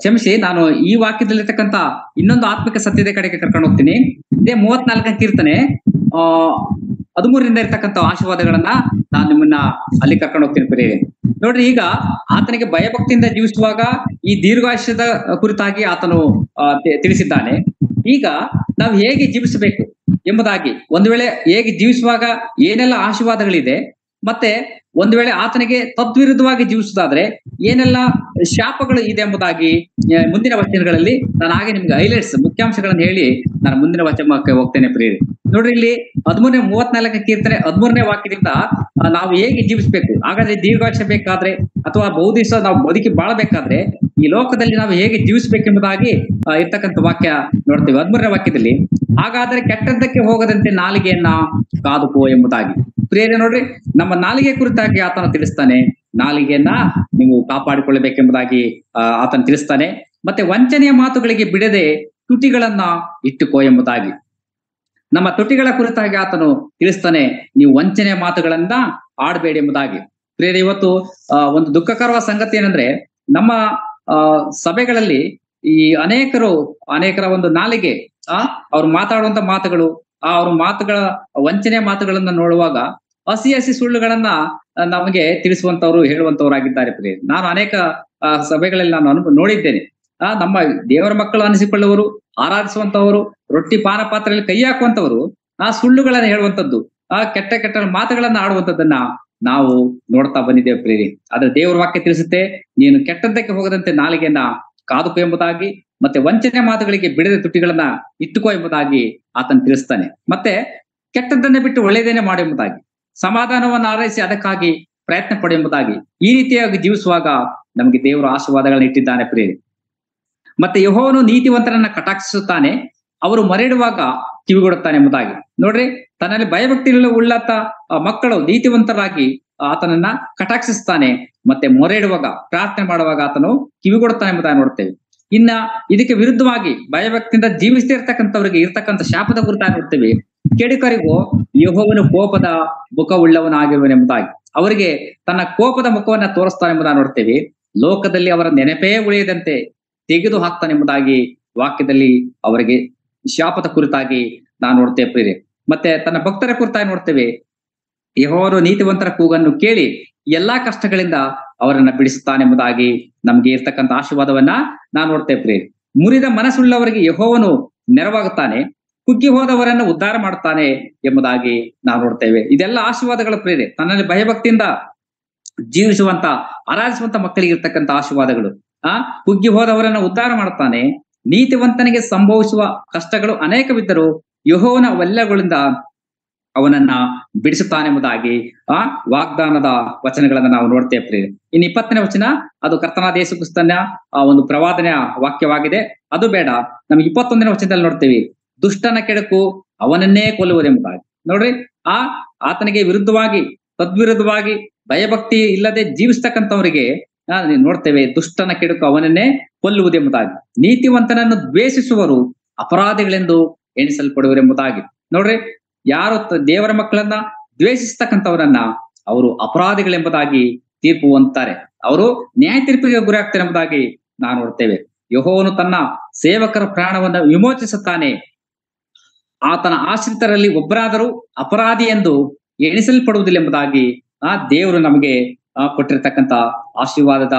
ಕ್ಷಮಿಸಿ, ನಾನು ಈ ವಾಕ್ಯದಲ್ಲಿರ್ತಕ್ಕಂಥ ಇನ್ನೊಂದು ಆತ್ಮಿಕ ಸತ್ಯದ ಕಡೆಗೆ ಕರ್ಕೊಂಡು ಹೋಗ್ತೀನಿ. ಇದೇ 34ನೇ ಕೀರ್ತನೆ 13ರಿಂದ ಇರ್ತಕ್ಕಂಥ ಆಶೀರ್ವಾದಗಳನ್ನ ನಾನು ನಿಮ್ಮನ್ನ ಅಲ್ಲಿ ಕರ್ಕೊಂಡು ಹೋಗ್ತೀನಿ ಪ್ರಿಯರೇ. ನೋಡ್ರಿ, ಈಗ ಆತನಿಗೆ ಭಯಭಕ್ತಿಯಿಂದ ಜೀವಿಸುವಾಗ ಈ ದೀರ್ಘಾಯುಷ್ಯದ ಕುರಿತಾಗಿ ಆತನು ತಿಳಿಸಿದ್ದಾನೆ. ಈಗ ನಾವು ಹೇಗೆ ಜೀವಿಸಬೇಕು ಎಂಬುದಾಗಿ, ಒಂದು ವೇಳೆ ಹೇಗೆ ಜೀವಿಸುವಾಗ ಏನೆಲ್ಲ ಆಶೀರ್ವಾದಗಳಿದೆ, ಮತ್ತೆ ಒಂದು ವೇಳೆ ಆತನಿಗೆ ತದ್ವಿರುದ್ಧವಾಗಿ ಜೀವಿಸುವುದಾದ್ರೆ ಏನೆಲ್ಲ ಶಾಪಗಳು ಇದೆ ಎಂಬುದಾಗಿ ಮುಂದಿನ ವಚನಗಳಲ್ಲಿ ನಾನು ಹಾಗೆ ನಿಮ್ಗೆ ಹೈಲೈಟ್ಸ್ ಮುಖ್ಯಾಂಶಗಳನ್ನು ಹೇಳಿ ನಾನು ಮುಂದಿನ ವಚನಕ್ಕೆ ಹೋಗ್ತೇನೆ ಪ್ರಿಯರೇ. ನೋಡ್ರಿ, ಇಲ್ಲಿ 34ನೇ ಕೀರ್ತನೆ 13ನೇ ವಾಕ್ಯದಿಂದ ನಾವು ಹೇಗೆ ಜೀವಿಸ್ಬೇಕು, ಹಾಗಾದ್ರೆ ದೀರ್ಘಾಯುಷ್ಯ ಬೇಕಾದ್ರೆ ಅಥವಾ ಬಹುದಿವಸ ನಾವು ಬದುಕಿ ಬಾಳಬೇಕಾದ್ರೆ ಈ ಲೋಕದಲ್ಲಿ ನಾವು ಹೇಗೆ ಜೀವಿಸ್ಬೇಕೆಂಬುದಾಗಿ ಇರ್ತಕ್ಕಂಥ ವಾಕ್ಯ ನೋಡ್ತೇವೆ. 13ನೇ ವಾಕ್ಯದಲ್ಲಿ, ಹಾಗಾದ್ರೆ ಕೆಟ್ಟದ್ದಕ್ಕೆ ಹೋಗದಂತೆ ನಾಲಿಗೆಯನ್ನ ಕಾದುಕೋ ಎಂಬುದಾಗಿ. ಪ್ರಿಯರೇ ನೋಡ್ರಿ, ನಮ್ಮ ನಾಲಿಗೆ ಕುರಿತಾಗಿ ಆತನ ತಿಳಿಸ್ತಾನೆ. ನಾಲಿಗೆಯನ್ನ ನೀವು ಕಾಪಾಡಿಕೊಳ್ಳಬೇಕೆಂಬುದಾಗಿ ಆತನ ತಿಳಿಸ್ತಾನೆ. ಮತ್ತೆ ವಂಚನೆಯ ಮಾತುಗಳಿಗೆ ಬಿಡದೆ ತುಟಿಗಳನ್ನ ಇಟ್ಟುಕೋ ಎಂಬುದಾಗಿ ನಮ್ಮ ತುಟಿಗಳ ಕುರಿತಾಗಿ ಆತನು ತಿಳಿಸ್ತಾನೆ. ನೀವು ವಂಚನೆಯ ಮಾತುಗಳನ್ನ ಆಡಬೇಡಿ ಎಂಬುದಾಗಿ. ಪ್ರಿಯರೇ, ಇವತ್ತು ಒಂದು ದುಃಖಕರವಾದ ಸಂಗತಿ ಏನಂದ್ರೆ, ನಮ್ಮ ಸಭೆಗಳಲ್ಲಿ ಈ ಅನೇಕರ ಒಂದು ನಾಲಿಗೆ ಅವ್ರು ಮಾತಾಡುವಂತ ಮಾತುಗಳು, ಅವ್ರ ಮಾತುಗಳ ವಂಚನೆಯ ಮಾತುಗಳನ್ನ ನೋಡುವಾಗ ಹಸಿ ಸುಳ್ಳುಗಳನ್ನ ನಮಗೆ ತಿಳಿಸುವಂತವ್ರು ಹೇಳುವಂತವರಾಗಿದ್ದಾರೆ ಪ್ರಿಯರೇ. ನಾನು ಅನೇಕ ಸಭೆಗಳಲ್ಲಿ ನಾನು ನೋಡಿದ್ದೇನೆ. ನಮ್ಮ ದೇವರ ಮಕ್ಕಳು ಅನಿಸಿಕೊಳ್ಳುವರು, ಆರಾಧಿಸುವಂತವರು, ರೊಟ್ಟಿ ಪಾನ ಪಾತ್ರೆಯಲ್ಲಿ ಕೈ ಹಾಕುವಂತವರು ಸುಳ್ಳುಗಳನ್ನ ಹೇಳುವಂತದ್ದು, ಕೆಟ್ಟ ಮಾತುಗಳನ್ನ ಆಡುವಂತದ್ದನ್ನ ನಾವು ನೋಡ್ತಾ ಬಂದಿದ್ದೇವೆ ಪ್ರಿಯರೇ. ಆದ್ರೆ ದೇವರ ವಾಕ್ಯ ತಿಳಿಸುತ್ತೆ, ನೀನು ಕೆಟ್ಟದ್ದಕ್ಕೆ ಹೋಗದಂತೆ ನಾಲಿಗೆಯನ್ನ ಕಾದುಕೋ ಎಂಬುದಾಗಿ. ಮತ್ತೆ ವಂಚನೆ ಮಾತುಗಳಿಗೆ ಬಿಡದ ತುಟಿಗಳನ್ನ ಇಟ್ಟುಕೋ ಎಂಬುದಾಗಿ ಆತನ ತಿಳಿಸ್ತಾನೆ. ಮತ್ತೆ ಕೆಟ್ಟದ್ದನ್ನೇ ಬಿಟ್ಟು ಒಳ್ಳೆಯದೇನೆ ಮಾಡು ಎಂಬುದಾಗಿ, ಸಮಾಧಾನವನ್ನು ಆರೈಸಿ ಅದಕ್ಕಾಗಿ ಪ್ರಯತ್ನ ಪಡು ಎಂಬುದಾಗಿ, ಈ ರೀತಿಯಾಗಿ ಜೀವಿಸುವಾಗ ನಮಗೆ ದೇವರು ಆಶೀರ್ವಾದಗಳನ್ನ ಇಟ್ಟಿದ್ದಾನೆ ಪ್ರಿಯರೇ. ಮತ್ತೆ ಯೆಹೋವನು ನೀತಿವಂತರನ್ನ ಕಟಾಕ್ಷಿಸುತ್ತಾನೆ, ಅವರು ಮರೆಯಿಡುವಾಗ ಕಿವಿಗೊಡುತ್ತಾನೆ ಎಂಬುದಾಗಿ. ನೋಡ್ರಿ, ತನ್ನಲ್ಲಿ ಭಯಭಕ್ತಿ ಉಳ್ಳಂತ ಮಕ್ಕಳು ನೀತಿವಂತರಾಗಿ ಆತನನ್ನ ಕಟಾಕ್ಷಿಸ್ತಾನೆ, ಮತ್ತೆ ಮೊರೆಯಿಡುವಾಗ ಪ್ರಾರ್ಥನೆ ಮಾಡುವಾಗ ಆತನು ಕಿವಿಗೊಡುತ್ತಾನೆ ಎಂಬುದಾಗಿ ನೋಡ್ತೇವೆ. ಇನ್ನ ಇದಕ್ಕೆ ವಿರುದ್ಧವಾಗಿ ಭಯಭಕ್ತಿಯಿಂದ ಜೀವಿಸ್ತಿರ್ತಕ್ಕಂಥವ್ರಿಗೆ ಇರ್ತಕ್ಕಂಥ ಶಾಪದ ಕುರಿತಾಗಿ ನೋಡ್ತೇವೆ. ಕೆಡುಕರಿಗೂ ಯೆಹೋವನು ಕೋಪದ ಮುಖವುಳ್ಳವನಾಗಿರುವನೆಂಬುದಾಗಿ, ಅವರಿಗೆ ತನ್ನ ಕೋಪದ ಮುಖವನ್ನ ತೋರಿಸ್ತಾನೆ ಎಂಬುದಾಗಿ ನೋಡ್ತೇವೆ. ಲೋಕದಲ್ಲಿ ಅವರ ನೆನಪೇ ಉಳಿಯದಂತೆ ತೆಗೆದು ಹಾಕ್ತಾನೆಂಬುದಾಗಿ ವಾಕ್ಯದಲ್ಲಿ ಅವರಿಗೆ ಶಾಪದ ಕುರಿತಾಗಿ ನಾವು ನೋಡ್ತೇವೆ ಪ್ರಿಯರೇ. ಮತ್ತೆ ತನ್ನ ಭಕ್ತರ ಕುರಿತಾಗಿ ನೋಡ್ತೇವೆ, ಯೆಹೋವನು ನೀತಿವಂತರ ಕೂಗನ್ನು ಕೇಳಿ ಎಲ್ಲಾ ಕಷ್ಟಗಳಿಂದ ಅವರನ್ನ ಬಿಡಿಸುತ್ತಾನೆಂಬುದಾಗಿ ನಮ್ಗೆ ಇರ್ತಕ್ಕಂಥ ಆಶೀರ್ವಾದವನ್ನ ನಾವು ನೋಡ್ತೇವೆ ಪ್ರಿಯರೇ. ಮುರಿದ ಮನಸ್ಸುಳ್ಳವರಿಗೆ ಯೆಹೋವನು ನೆರವಾಗುತ್ತಾನೆ, ಕುಗ್ಗಿ ಹೋದವರನ್ನು ಉದ್ಧಾರ ಮಾಡುತ್ತಾನೆ ಎಂಬುದಾಗಿ ನಾವು ನೋಡ್ತೇವೆ. ಇದೆಲ್ಲ ಆಶೀರ್ವಾದಗಳ ಪ್ರಿಯರೇ, ತನ್ನಲ್ಲಿ ಭಯಭಕ್ತಿಯಿಂದ ಜೀವಿಸುವಂತ ಆರಾಧಿಸುವಂತ ಮಕ್ಕಳಿಗೆ ಇರ್ತಕ್ಕಂಥ ಆಶೀರ್ವಾದಗಳು. ಕುಗ್ಗಿ ಹೋದವರನ್ನ ಉದ್ಧಾರ ಮಾಡುತ್ತಾನೆ, ನೀತಿವಂತನಿಗೆ ಸಂಭವಿಸುವ ಕಷ್ಟಗಳು ಅನೇಕವಿದ್ದರೂ ಯೆಹೋವನ ಅವೆಲ್ಲಗಳಿಂದ ಅವನನ್ನ ಬಿಡಿಸುತ್ತಾನೆಂಬುದಾಗಿ ವಾಗ್ದಾನದ ವಚನಗಳನ್ನ ನಾವು ನೋಡ್ತೇವೆ ಪ್ರಿಯರೇ. ಇನ್ನು 20ನೇ ವಚನ, ಅದು ಕರ್ತನಾದ ಯೇಸು ಕ್ರಿಸ್ತನ ಒಂದು ಪ್ರವಾದನೆಯ ವಾಕ್ಯವಾಗಿದೆ. ಅದು ಬೇಡ, ನಮ್ಗೆ 21ನೇ ವಚನದಲ್ಲಿ ನೋಡ್ತೇವೆ, ದುಷ್ಟನ ಕೆಡುಕು ಅವನನ್ನೇ ಕೊಲ್ಲುವುದೆಂಬುದಾಗಿ. ನೋಡ್ರಿ, ಆತನಿಗೆ ವಿರುದ್ಧವಾಗಿ ತದ್ವಿರುದ್ಧವಾಗಿ ಭಯಭಕ್ತಿ ಇಲ್ಲದೆ ಜೀವಿಸ್ತಕ್ಕಂಥವರಿಗೆ ನೋಡ್ತೇವೆ, ದುಷ್ಟನ ಕೆಡುಕು ಅವನನ್ನೇ ಕೊಲ್ಲುವುದೆಂಬುದಾಗಿ. ನೀತಿವಂತನನ್ನು ದ್ವೇಷಿಸುವರು ಅಪರಾಧಿಗಳೆಂದು ಎಣಿಸಲ್ಪಡುವರೆಂಬುದಾಗಿ. ನೋಡ್ರಿ, ಯಾರು ದೇವರ ಮಕ್ಕಳನ್ನ ದ್ವೇಷಿಸ್ತಕ್ಕಂಥವರನ್ನ ಅವರು ಅಪರಾಧಿಗಳೆಂಬುದಾಗಿ ತೀರ್ಪು ಹೊಂದ್ತಾರೆ, ಅವರು ನ್ಯಾಯ ತೀರ್ಪಿಗೆ ಗುರಿ ಆಗ್ತಾರೆ ಎಂಬುದಾಗಿ ನಾವು ನೋಡ್ತೇವೆ. ಯೆಹೋವನು ತನ್ನ ಸೇವಕರ ಪ್ರಾಣವನ್ನು ವಿಮೋಚಿಸುತ್ತಾನೆ, ಆತನ ಆಶ್ರಿತರಲ್ಲಿ ಒಬ್ಬರಾದರೂ ಅಪರಾಧಿ ಎಂದು ಎಣಿಸಲ್ಪಡುವುದಿಲ್ಲ ಎಂಬುದಾಗಿ ದೇವರು ನಮಗೆ ಕೊಟ್ಟಿರ್ತಕ್ಕಂಥ ಆಶೀರ್ವಾದದ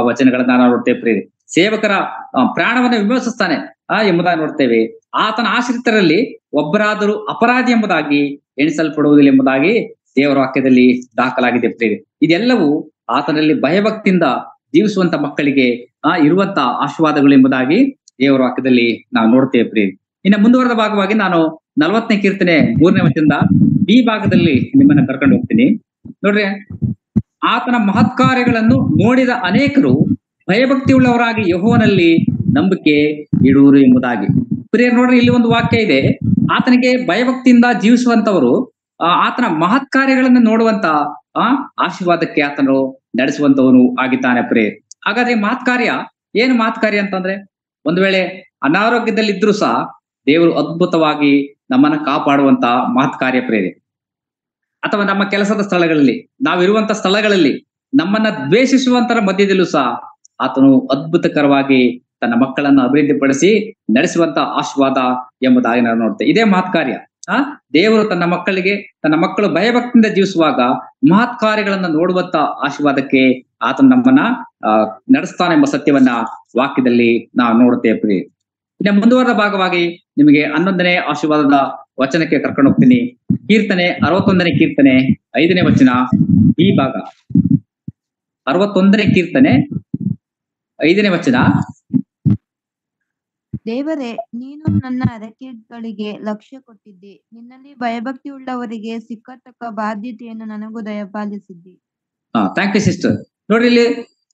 ವಚನಗಳನ್ನ ನಾವು ನೋಡ್ತೇವೆ ಪ್ರಿಯರೇ. ಸೇವಕರ ಪ್ರಾಣವನ್ನು ವಿಮೋಚಿಸ್ತಾನೆ ಎಂಬುದಾಗಿ ನೋಡ್ತೇವೆ. ಆತನ ಆಶ್ರಿತರಲ್ಲಿ ಒಬ್ಬರಾದರೂ ಅಪರಾಧಿ ಎಂಬುದಾಗಿ ಎಣಿಸಲ್ಪಡುವುದಿಲ್ಲ ಎಂಬುದಾಗಿ ದೇವರ ವಾಕ್ಯದಲ್ಲಿ ದಾಖಲಾಗಿದೆ ಪ್ರಿಯರೇ. ಇದೆಲ್ಲವೂ ಆತನಲ್ಲಿ ಭಯಭಕ್ತಿಯಿಂದ ಜೀವಿಸುವಂತ ಮಕ್ಕಳಿಗೆ ಇರುವಂತ ಆಶೀರ್ವಾದಗಳು ಎಂಬುದಾಗಿ ದೇವರ ವಾಕ್ಯದಲ್ಲಿ ನಾವು ನೋಡ್ತೇವೆ ಪ್ರಿಯರೇ. ಇನ್ನು ಮುಂದುವರೆದ ಭಾಗವಾಗಿ ನಾನು 40ನೇ ಕೀರ್ತನೆ 3ನೇ ವಚನದಿಂದ ಈ ಭಾಗದಲ್ಲಿ ನಿಮ್ಮನ್ನ ಕರ್ಕೊಂಡು ಹೋಗ್ತೀನಿ. ನೋಡ್ರಿ, ಆತನ ಮಹತ್ಕಾರ್ಯಗಳನ್ನು ನೋಡಿದ ಅನೇಕರು ಭಯಭಕ್ತಿ ಉಳ್ಳವರಾಗಿ ಯೆಹೋವನಲ್ಲಿ ನಂಬಿಕೆ ಇಡುವರು ಎಂಬುದಾಗಿ. ಪ್ರಿಯರು, ನೋಡ್ರಿ, ಇಲ್ಲಿ ಒಂದು ವಾಕ್ಯ ಇದೆ, ಆತನಿಗೆ ಭಯಭಕ್ತಿಯಿಂದ ಜೀವಿಸುವಂತವರು ಆತನ ಮಹತ್ಕಾರ್ಯಗಳನ್ನು ನೋಡುವಂತ ಆಶೀರ್ವಾದಕ್ಕೆ ಆತನು ನಡೆಸುವಂತವನು ಆಗಿದ್ದಾನೆ ಪ್ರಿಯರೇ. ಹಾಗಾದ್ರೆ ಮಹತ್ಕಾರ್ಯ ಏನು? ಮಹತ್ಕಾರ್ಯ ಅಂತಂದ್ರೆ, ಒಂದು ವೇಳೆ ಅನಾರೋಗ್ಯದಲ್ಲಿದ್ರೂ ಸಹ ದೇವರು ಅದ್ಭುತವಾಗಿ ನಮ್ಮನ್ನ ಕಾಪಾಡುವಂತ ಮಹತ್ಕಾರ್ಯ ಪ್ರಿಯರೇ. ಅಥವಾ ನಮ್ಮ ಕೆಲಸದ ಸ್ಥಳಗಳಲ್ಲಿ, ನಾವಿರುವಂತ ಸ್ಥಳಗಳಲ್ಲಿ ನಮ್ಮನ್ನ ದ್ವೇಷಿಸುವಂತರ ಮಧ್ಯದಲ್ಲೂ ಸಹ ಆತನು ಅದ್ಭುತಕರವಾಗಿ ತನ್ನ ಮಕ್ಕಳನ್ನು ಅಭಿವೃದ್ಧಿಪಡಿಸಿ ನಡೆಸುವಂತ ಆಶೀರ್ವಾದ ಎಂಬುದಾಗಿ ನಾವು ನೋಡ್ತೇವೆ. ಇದೇ ಮಹತ್ಕಾರ್ಯ. ದೇವರು ತನ್ನ ಮಕ್ಕಳಿಗೆ, ತನ್ನ ಮಕ್ಕಳು ಭಯಭಕ್ತಿಯಿಂದ ಜೀವಿಸುವಾಗ ಮಹತ್ಕಾರ್ಯಗಳನ್ನ ನೋಡುವಂತ ಆಶೀರ್ವಾದಕ್ಕೆ ಆತನು ನಮ್ಮನ್ನ ನಡೆಸ್ತಾನೆಂಬ ಸತ್ಯವನ್ನ ವಾಕ್ಯದಲ್ಲಿ ನಾವು ನೋಡುತ್ತೇವೆ ಪ್ರಿಯರೇ. ಇನ್ನು ಮುಂದುವರೆದ ಭಾಗವಾಗಿ ನಿಮಗೆ 11ನೇ ಆಶೀರ್ವಾದದ ವಚನಕ್ಕೆ ಕರ್ಕೊಂಡು ಹೋಗ್ತೀನಿ. ಕೀರ್ತನೆ 61ನೇ ಕೀರ್ತನೆ 5ನೇ ವಚನ, ಈ ಭಾಗ 61ನೇ ಕೀರ್ತನೆ 5ನೇ ವಚನ. ದೇವರೇ, ನೀನು ನನ್ನ ಅರಕೆಗಳಿಗೆ ಲಕ್ಷ್ಯ ಕೊಟ್ಟಿದ್ದಿ, ನಿನ್ನಲ್ಲಿ ಭಯಭಕ್ತಿ ಉಳ್ಳವರಿಗೆ ಸಿಕ್ಕತಕ್ಕ ಬಾಧ್ಯತೆಯನ್ನು ನನಗೂ ದಯಪಾಲಿಸಿದ್ದಿ. Thank you sister. ನೋಡ್ರಿ, ಇಲ್ಲಿ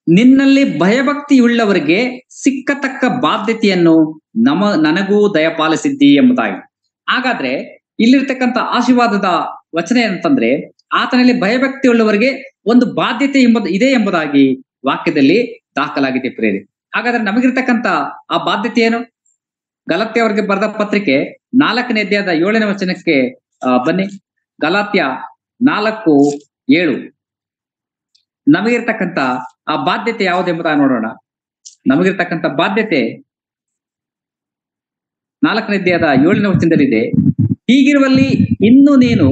ನಿನ್ನಲ್ಲಿ ಭಯಭಕ್ತಿ ಉಳ್ಳವರಿಗೆ ಸಿಕ್ಕತಕ್ಕ ಬಾಧ್ಯತೆಯನ್ನು ನನಗೂ ದಯಪಾಲಿಸಿದ್ದಿ ಎಂಬುದಾಗಿ. ಹಾಗಾದ್ರೆ ಇಲ್ಲಿರ್ತಕ್ಕಂಥ ಆಶೀರ್ವಾದದ ವಚನ ಏನಂತಂದ್ರೆ, ಆತನಲ್ಲಿ ಭಯಭಕ್ತಿ ಉಳ್ಳವರಿಗೆ ಒಂದು ಬಾಧ್ಯತೆ ಇದೆ ಎಂಬುದಾಗಿ ವಾಕ್ಯದಲ್ಲಿ ದಾಖಲಾಗಿದೆ ಪ್ರೇರಿ. ಹಾಗಾದ್ರೆ ನಮಗಿರ್ತಕ್ಕಂಥ ಆ ಬಾಧ್ಯತೆ ಏನು? ಗಲಾತ್ಯವ್ರಿಗೆ ಬರೆದ ಪತ್ರಿಕೆ 4ನೇ ಅಧ್ಯಾಯದ 7ನೇ ವಚನಕ್ಕೆ ಬನ್ನಿ. ಗಲಾತ್ಯ 4:7. ನಮಗಿರ್ತಕ್ಕಂಥ ಆ ಬಾಧ್ಯತೆ ಯಾವುದೆಂಬುದಾಗಿ ನೋಡೋಣ. ನಮಗಿರ್ತಕ್ಕಂಥ ಬಾಧ್ಯತೆ 4ನೇ ಅಧ್ಯಾಯದ 7ನೇ ವಚನದಲ್ಲಿದೆ, ಹೀಗಿರುವಲ್ಲಿ ಇನ್ನು ನೀನು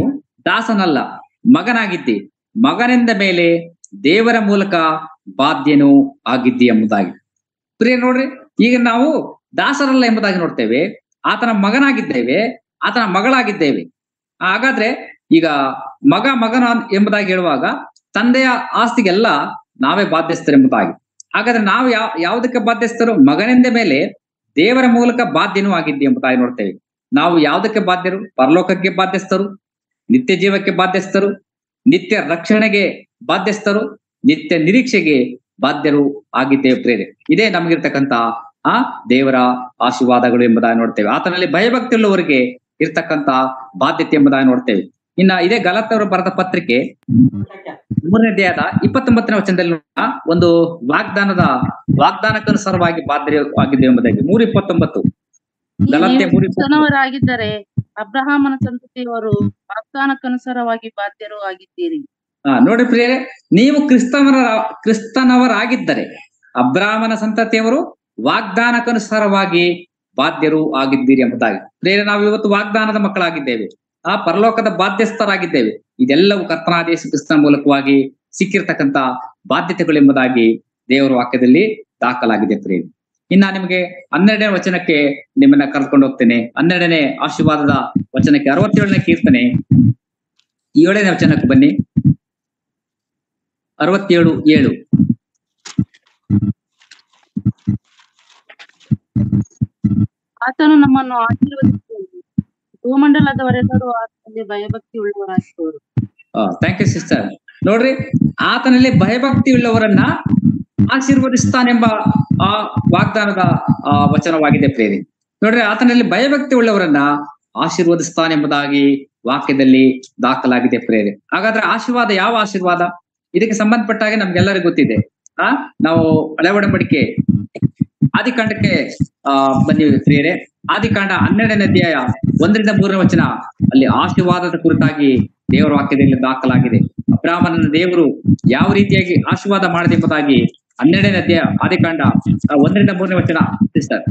ದಾಸನಲ್ಲ, ಮಗನಾಗಿದ್ದಿ, ಮಗನಿಂದ ಮೇಲೆ ದೇವರ ಮೂಲಕ ಬಾಧ್ಯನು ಆಗಿದ್ದಿ ಎಂಬುದಾಗಿ. ಪ್ರಿಯ, ನೋಡ್ರಿ, ಈಗ ನಾವು ದಾಸರಲ್ಲ ಎಂಬುದಾಗಿ ನೋಡ್ತೇವೆ, ಆತನ ಮಗನಾಗಿದ್ದೇವೆ, ಆತನ ಮಗಳಾಗಿದ್ದೇವೆ. ಹಾಗಾದ್ರೆ ಈಗ ಮಗನ ಎಂಬುದಾಗಿ ಹೇಳುವಾಗ ತಂದೆಯ ಆಸ್ತಿಗೆಲ್ಲ ನಾವೇ ಬಾಧ್ಯಸ್ಥರು ಎಂಬುದಾಗಿ. ಹಾಗಾದ್ರೆ ನಾವು ಯಾವುದಕ್ಕೆ ಬಾಧ್ಯಸ್ಥರು? ಮಗನಿಂದ ಮೇಲೆ ದೇವರ ಮೂಲಕ ಬಾಧ್ಯನೂ ಆಗಿದ್ದೆ ಎಂಬುದಾಗಿ ನೋಡ್ತೇವೆ. ನಾವು ಯಾವುದಕ್ಕೆ ಬಾಧ್ಯರು? ಪರಲೋಕಕ್ಕೆ ಬಾಧ್ಯಸ್ಥರು, ನಿತ್ಯ ಜೀವಕ್ಕೆ ಬಾಧ್ಯಸ್ಥರು, ನಿತ್ಯ ರಕ್ಷಣೆಗೆ ಬಾಧ್ಯಸ್ಥರು, ನಿತ್ಯ ನಿರೀಕ್ಷೆಗೆ ಬಾಧ್ಯರು ಆಗಿದ್ದೇವೆ ಪ್ರೇರೆ. ಇದೇ ನಮಗಿರ್ತಕ್ಕಂತ ಆ ದೇವರ ಆಶೀರ್ವಾದಗಳು ಎಂಬುದಾಗಿ ನೋಡ್ತೇವೆ. ಆತನಲ್ಲಿ ಭಯಭಕ್ತಿ ಉಳ್ಳವರಿಗೆ ಇರ್ತಕ್ಕಂತ ಬಾಧ್ಯತೆ ಎಂಬುದಾಗಿ ನೋಡ್ತೇವೆ. ಇನ್ನ ಇದೇ ಗಲಾತ್ಯರು ಬರೆದ ಪತ್ರಿಕೆ 3ನೇ ಅಧ್ಯಾಯದ 29ನೇ ವಚನದಲ್ಲಿ ಒಂದು ವಾಗ್ದಾನಕ್ಕನುಸಾರವಾಗಿ ಬಾಧ್ಯವಾಗಿದ್ದೇವೆ ಎಂಬುದಾಗಿ 3:29 ಗಲಾತ್ಯ 3:29 ಅಬ್ರಹಾಮನ ಸಂತತಿಯವರು ವಾಗ್ದಾನಕ್ಕನುಸಾರವಾಗಿ ಬಾಧ್ಯರು ಆಗಿದ್ದೀರಿ. ನೋಡಿ ಪ್ರಿಯರೇ, ನೀವು ಕ್ರಿಸ್ತನವರಾಗಿದ್ದರೆ ಅಬ್ರಹಾಮನ ಸಂತತಿಯವರು ವಾಗ್ದಾನಕ್ಕನುಸಾರವಾಗಿ ಬಾಧ್ಯರು ಆಗಿದ್ದೀರಿ ಎಂಬುದಾಗಿ. ಪ್ರಿಯರೇ, ನಾವು ಇವತ್ತು ವಾಗ್ದಾನದ ಮಕ್ಕಳಾಗಿದ್ದೇವೆ, ಆ ಪರಲೋಕದ ಬಾಧ್ಯಸ್ಥರಾಗಿದ್ದೇವೆ. ಇದೆಲ್ಲವೂ ಕರ್ತನಾದ ಯೇಸು ಕ್ರಿಸ್ತನ ಮೂಲಕವಾಗಿ ಸಿಕ್ಕಿರ್ತಕ್ಕಂತ ಬಾಧ್ಯತೆಗಳು ಎಂಬುದಾಗಿ ದೇವರ ವಾಕ್ಯದಲ್ಲಿ ದಾಖಲಾಗಿದೆ ಪ್ರಿಯರೇ. ಇನ್ನ ನಿಮಗೆ 12ನೇ ವಚನಕ್ಕೆ ನಿಮ್ಮನ್ನ ಕರ್ಕೊಂಡು ಹೋಗ್ತೇನೆ. 12ನೇ ಆಶೀರ್ವಾದದ ವಚನಕ್ಕೆ 67ನೇ ಕೀರ್ತನೆ 7ನೇ ವಚನಕ್ಕೆ ಬನ್ನಿ. 67:7 ಆತನು ನಮ್ಮನ್ನು ಆಶೀರ್ವದಿಸುವನು, ಭೂಮಂಡಲದವರೆಲ್ಲರೂ ಆತನಲ್ಲಿ ಭಯಭಕ್ತಿ ಉಳ್ಳವರಾಗಿರುವರು. Thank you sister. ನೋಡ್ರಿ, ಆತನಲ್ಲಿ ಭಯಭಕ್ತಿ ಉಳ್ಳವರನ್ನ ಆಶೀರ್ವದಿಸ್ತಾನೆಂಬ ಆ ವಾಗ್ದಾನದ ವಚನವಾಗಿದೆ ಪ್ರೇರಿ. ನೋಡ್ರಿ, ಆತನಲ್ಲಿ ಭಯಭಕ್ತಿ ಉಳ್ಳವರನ್ನ ಆಶೀರ್ವದಿಸ್ತಾನೆಂಬುದಾಗಿ ವಾಕ್ಯದಲ್ಲಿ ದಾಖಲಾಗಿದೆ ಪ್ರೇರಿ. ಹಾಗಾದ್ರೆ ಆಶೀರ್ವಾದ ಯಾವ ಆಶೀರ್ವಾದ? ಇದಕ್ಕೆ ಸಂಬಂಧಪಟ್ಟ ಹಾಗೆ ನಮ್ಗೆಲ್ಲರಿಗೂ ಗೊತ್ತಿದೆ. ನಾವು ಹಳೆ ಒಡಂಬಡಿಕೆ ಆದಿಕಾಂಡಕ್ಕೆ ಬನ್ನಿ ಪ್ರಿಯರೇ. ಆದಿಕಾಂಡ 12ನೇ ಅಧ್ಯಾಯ 1-3 ವಚನ, ಅಲ್ಲಿ ಆಶೀರ್ವಾದದ ಕುರಿತಾಗಿ ದೇವರ ವಾಕ್ಯದಲ್ಲಿ ದಾಖಲಾಗಿದೆ. ಅಬ್ರಹಾಮನ ದೇವರು ಯಾವ ರೀತಿಯಾಗಿ ಆಶೀರ್ವಾದ ಮಾಡಿದೆ ಎಂಬುದಾಗಿ 12ನೇ ಅಧ್ಯಾಯ ಆದಿಕಾಂಡ 1-3 ವಚನ ಸಿಸ್ಟರ್.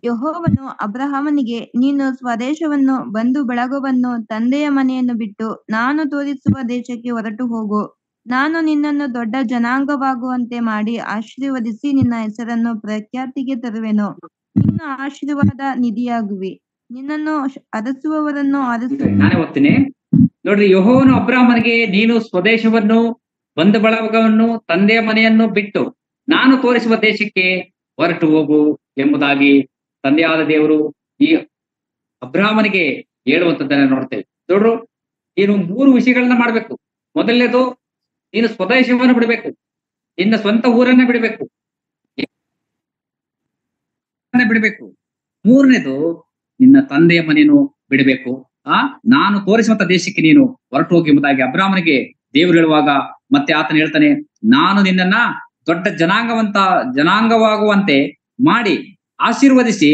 ಯೆಹೋವನು ಅಬ್ರಹಾಮನಿಗೆ, ನೀನು ಸ್ವದೇಶವನ್ನು, ಬಂಧು ಬಳಗವನ್ನು, ತಂದೆಯ ಮನೆಯನ್ನು ಬಿಟ್ಟು ನಾನು ತೋರಿಸುವ ದೇಶಕ್ಕೆ ಹೊರಟು ಹೋಗು. ನಾನು ನಿನ್ನನ್ನು ದೊಡ್ಡ ಜನಾಂಗವಾಗುವಂತೆ ಮಾಡಿ ಆಶೀರ್ವದಿಸಿ ನಿನ್ನ ಹೆಸರನ್ನು ಪ್ರಖ್ಯಾತಿಗೆ ತರುವೆನು. ನೀನು ಆಶೀರ್ವಾದ ನಿಧಿಯಾಗುವಿ, ನಿನ್ನನ್ನು ಅರಸುವವರನ್ನು ನಾನೇ ಓದ್ತೀನಿ. ನೋಡ್ರಿ, ಯೆಹೋವನು ಅಬ್ರಹಾಮನಿಗೆ, ನೀನು ಸ್ವದೇಶವನ್ನು, ಬಂಧು ಬಳಗವನ್ನು, ತಂದೆಯ ಮನೆಯನ್ನು ಬಿಟ್ಟು ನಾನು ತೋರಿಸುವ ದೇಶಕ್ಕೆ ಹೊರಟು ಹೋಗು ಎಂಬುದಾಗಿ ತಂದೆಯಾದ ದೇವರು ಈ ಅಬ್ರಹಾಮನಿಗೆ ಹೇಳುವಂತದ್ದನ್ನ ನೋಡ್ತೇವೆ. ನೋಡ್ರು, ನೀನು 3 ವಿಷಯಗಳನ್ನ ಮಾಡ್ಬೇಕು. ಮೊದಲನೇದು, ನೀನು ಸ್ವದೇಶವನ್ನು ಬಿಡಬೇಕು, ನಿನ್ನ ಸ್ವಂತ ಊರನ್ನೇ ಬಿಡಬೇಕು. 3ನೇದು, ನಿನ್ನ ತಂದೆಯ ಮನೆಯನ್ನು ಬಿಡಬೇಕು. ನಾನು ತೋರಿಸುವಂತ ದೇಶಕ್ಕೆ ನೀನು ಹೊರಟು ಹೋಗಿ ಎಂಬುದಾಗಿ ಅಬ್ರಹಾಮನಿಗೆ ದೇವರು ಹೇಳುವಾಗ ಮತ್ತೆ ಆತನ ಹೇಳ್ತಾನೆ, ನಾನು ನಿನ್ನನ್ನ ದೊಡ್ಡ ಜನಾಂಗವಾಗುವಂತೆ ಮಾಡಿ ಆಶೀರ್ವದಿಸಿ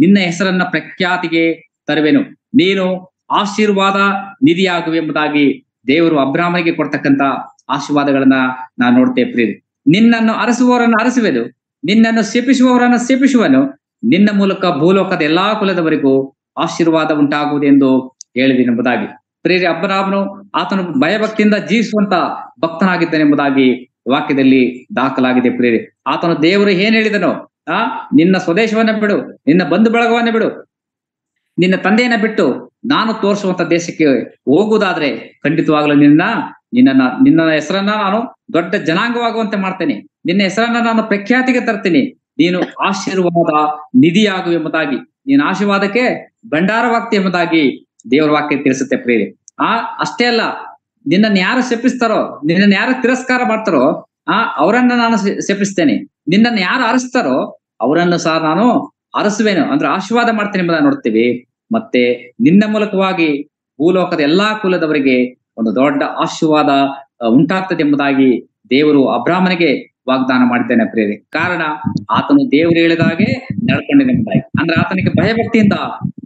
ನಿನ್ನ ಹೆಸರನ್ನ ಪ್ರಖ್ಯಾತಿಗೆ ತರುವೆನು, ನೀನು ಆಶೀರ್ವಾದ ನಿಧಿಯಾಗುವೆ ಎಂಬುದಾಗಿ ದೇವರು ಅಬ್ರಹಾಮನಿಗೆ ಕೊಡ್ತಕ್ಕಂತ ಆಶೀರ್ವಾದಗಳನ್ನ ನಾನು ನೋಡ್ತೇವೆ ಪ್ರೀತಿ. ನಿನ್ನನ್ನು ಅರಸುವವರನ್ನು ಅರಸುವೆನು, ನಿನ್ನನ್ನು ಶಪಿಸುವವರನ್ನು ಶಪಿಸುವನು, ನಿನ್ನ ಮೂಲಕ ಭೂಲೋಕದ ಎಲ್ಲಾ ಕುಲದವರೆಗೂ ಆಶೀರ್ವಾದ ಉಂಟಾಗುವುದೆಂದು ಹೇಳಿದೆನು ಎಂಬುದಾಗಿ. ಪ್ರೇರಿ, ಅಬ್ರಹಾಮನು ಆತನು ಭಯಭಕ್ತಿಯಿಂದ ಜೀವಿಸುವಂತ ಭಕ್ತನಾಗಿದ್ದಾನೆ ಎಂಬುದಾಗಿ ವಾಕ್ಯದಲ್ಲಿ ದಾಖಲಾಗಿದೆ ಪ್ರೇರಿ. ಆತನು ದೇವರು ಏನ್ ಹೇಳಿದನೋ, ನಿನ್ನ ಸ್ವದೇಶವನ್ನ ಬಿಡು, ನಿನ್ನ ಬಂಧು ಬಳಗವನ್ನ ಬಿಡು, ನಿನ್ನ ತಂದೆಯನ್ನ ಬಿಟ್ಟು ನಾನು ತೋರಿಸುವಂತ ದೇಶಕ್ಕೆ ಹೋಗುವುದಾದ್ರೆ ಖಂಡಿತವಾಗ್ಲೂ ನಿನ್ನ ಹೆಸರನ್ನ ನಾನು ದೊಡ್ಡ ಜನಾಂಗವಾಗುವಂತೆ ಮಾಡ್ತೇನೆ, ನಿನ್ನ ಹೆಸರನ್ನ ನಾನು ಪ್ರಖ್ಯಾತಿಗೆ ತರ್ತೀನಿ, ನೀನು ಆಶೀರ್ವಾದ ನಿಧಿಯಾಗು ಎಂಬುದಾಗಿ, ನೀನು ಆಶೀರ್ವಾದಕ್ಕೆ ಭಂಡಾರವಾಗ್ತಿ ಎಂಬುದಾಗಿ ದೇವರ ವಾಕ್ಯ ತಿಳಿಸುತ್ತೆ ಪ್ರೇರಿ. ಅಷ್ಟೇ ಅಲ್ಲ, ನಿನ್ನನ್ನು ಯಾರು ಶಪಿಸ್ತಾರೋ, ನಿನ್ನನ್ನು ಯಾರು ತಿರಸ್ಕಾರ ಮಾಡ್ತಾರೋ ಅವರನ್ನ ನಾನು ಶಪಿಸ್ತೇನೆ, ನಿನ್ನನ್ನು ಯಾರು ಅರಸ್ತಾರೋ ಅವರನ್ನು ಸಹ ನಾನು ಅರಸುವೇನು, ಅಂದ್ರೆ ಆಶೀರ್ವಾದ ಮಾಡ್ತೇನೆ ಎಂಬುದನ್ನು ನೋಡ್ತೀವಿ. ಮತ್ತೆ ನಿನ್ನ ಮೂಲಕವಾಗಿ ಭೂಲೋಕದ ಎಲ್ಲಾ ಕುಲದವರಿಗೆ ಒಂದು ದೊಡ್ಡ ಆಶೀರ್ವಾದ ಉಂಟಾಗ್ತದೆ ಎಂಬುದಾಗಿ ದೇವರು ಅಬ್ರಹಾಮನಿಗೆ ವಾಗ್ದಾನ ಮಾಡಿದ್ದೇನೆ ಪ್ರೇರಿ. ಕಾರಣ ಆತನು ದೇವರು ಹೇಳಿದಾಗೆ ನಡ್ಕೊಂಡೇನೆಂಬುದಾಗಿ, ಅಂದ್ರೆ ಆತನಿಗೆ ಭಯಭಕ್ತಿಯಿಂದ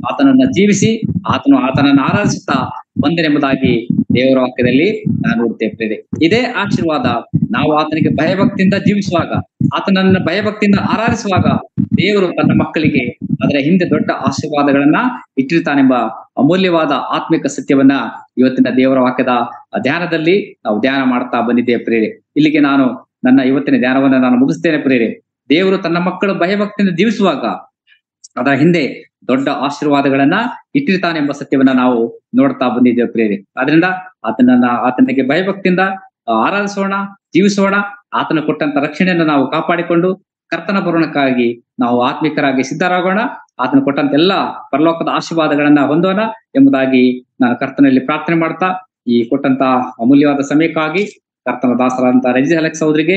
ಆತನನ್ನ ಜೀವಿಸಿ ಆತನನ್ನು ಆರಾಧಿಸುತ್ತಾ ಬಂದೆನೆಂಬುದಾಗಿ ದೇವರ ವಾಕ್ಯದಲ್ಲಿ ನಾನು ನೋಡ್ತೇವೆ ಪ್ರೇರಿ. ಇದೇ ಆಶೀರ್ವಾದ. ನಾವು ಆತನಿಗೆ ಭಯಭಕ್ತಿಯಿಂದ ಜೀವಿಸುವಾಗ, ಆತನನ್ನ ಭಯಭಕ್ತಿಯಿಂದ ಆರಾಧಿಸುವಾಗ ದೇವರು ತನ್ನ ಮಕ್ಕಳಿಗೆ ಅದರ ಹಿಂದೆ ದೊಡ್ಡ ಆಶೀರ್ವಾದಗಳನ್ನ ಇಟ್ಟಿರ್ತಾನೆಂಬ ಅಮೂಲ್ಯವಾದ ಆತ್ಮಿಕ ಸತ್ಯವನ್ನ ಇವತ್ತಿನ ದೇವರ ವಾಕ್ಯದ ಧ್ಯಾನದಲ್ಲಿ ನಾವು ಧ್ಯಾನ ಮಾಡ್ತಾ ಬಂದಿದ್ದೇವೆ ಪ್ರೇರಿ. ಇಲ್ಲಿಗೆ ನಾನು ನನ್ನ ಇವತ್ತಿನ ಧ್ಯಾನವನ್ನ ನಾನು ಮುಗಿಸ್ತೇನೆ ಪ್ರೇರಿ. ದೇವರು ತನ್ನ ಮಕ್ಕಳು ಭಯಭಕ್ತಿಯಿಂದ ಜೀವಿಸುವಾಗ ಅದರ ಹಿಂದೆ ದೊಡ್ಡ ಆಶೀರ್ವಾದಗಳನ್ನ ಇಟ್ಟಿರ್ತಾನೆಂಬ ಸತ್ಯವನ್ನ ನಾವು ನೋಡ್ತಾ ಬಂದಿದ್ದೇವೆ ಪ್ರೇರಿ. ಆದ್ರಿಂದ ಆತನಿಗೆ ಭಯಭಕ್ತಿಯಿಂದ ಆರಾಧಿಸೋಣ, ಜೀವಿಸೋಣ. ಆತನು ಕೊಟ್ಟಂತ ರಕ್ಷಣೆಯನ್ನು ನಾವು ಕಾಪಾಡಿಕೊಂಡು ಕರ್ತನ ಬರೋಣಕ್ಕಾಗಿ ನಾವು ಆತ್ಮಿಕರಾಗಿ ಸಿದ್ಧರಾಗೋಣ. ಆತನು ಕೊಟ್ಟಂತ ಎಲ್ಲ ಪರಲೋಕದ ಆಶೀರ್ವಾದಗಳನ್ನ ಹೊಂದೋಣ ಎಂಬುದಾಗಿ ನಾನು ಕರ್ತನಲ್ಲಿ ಪ್ರಾರ್ಥನೆ ಮಾಡ್ತಾ ಈ ಕೊಟ್ಟಂತ ಅಮೂಲ್ಯವಾದ ಸಮಯಕ್ಕಾಗಿ ಕರ್ತನ ದಾಸರಾದಂತ ರಜಿ ಅಲೆಕ್ಸ್ ಅವರಿಗೆ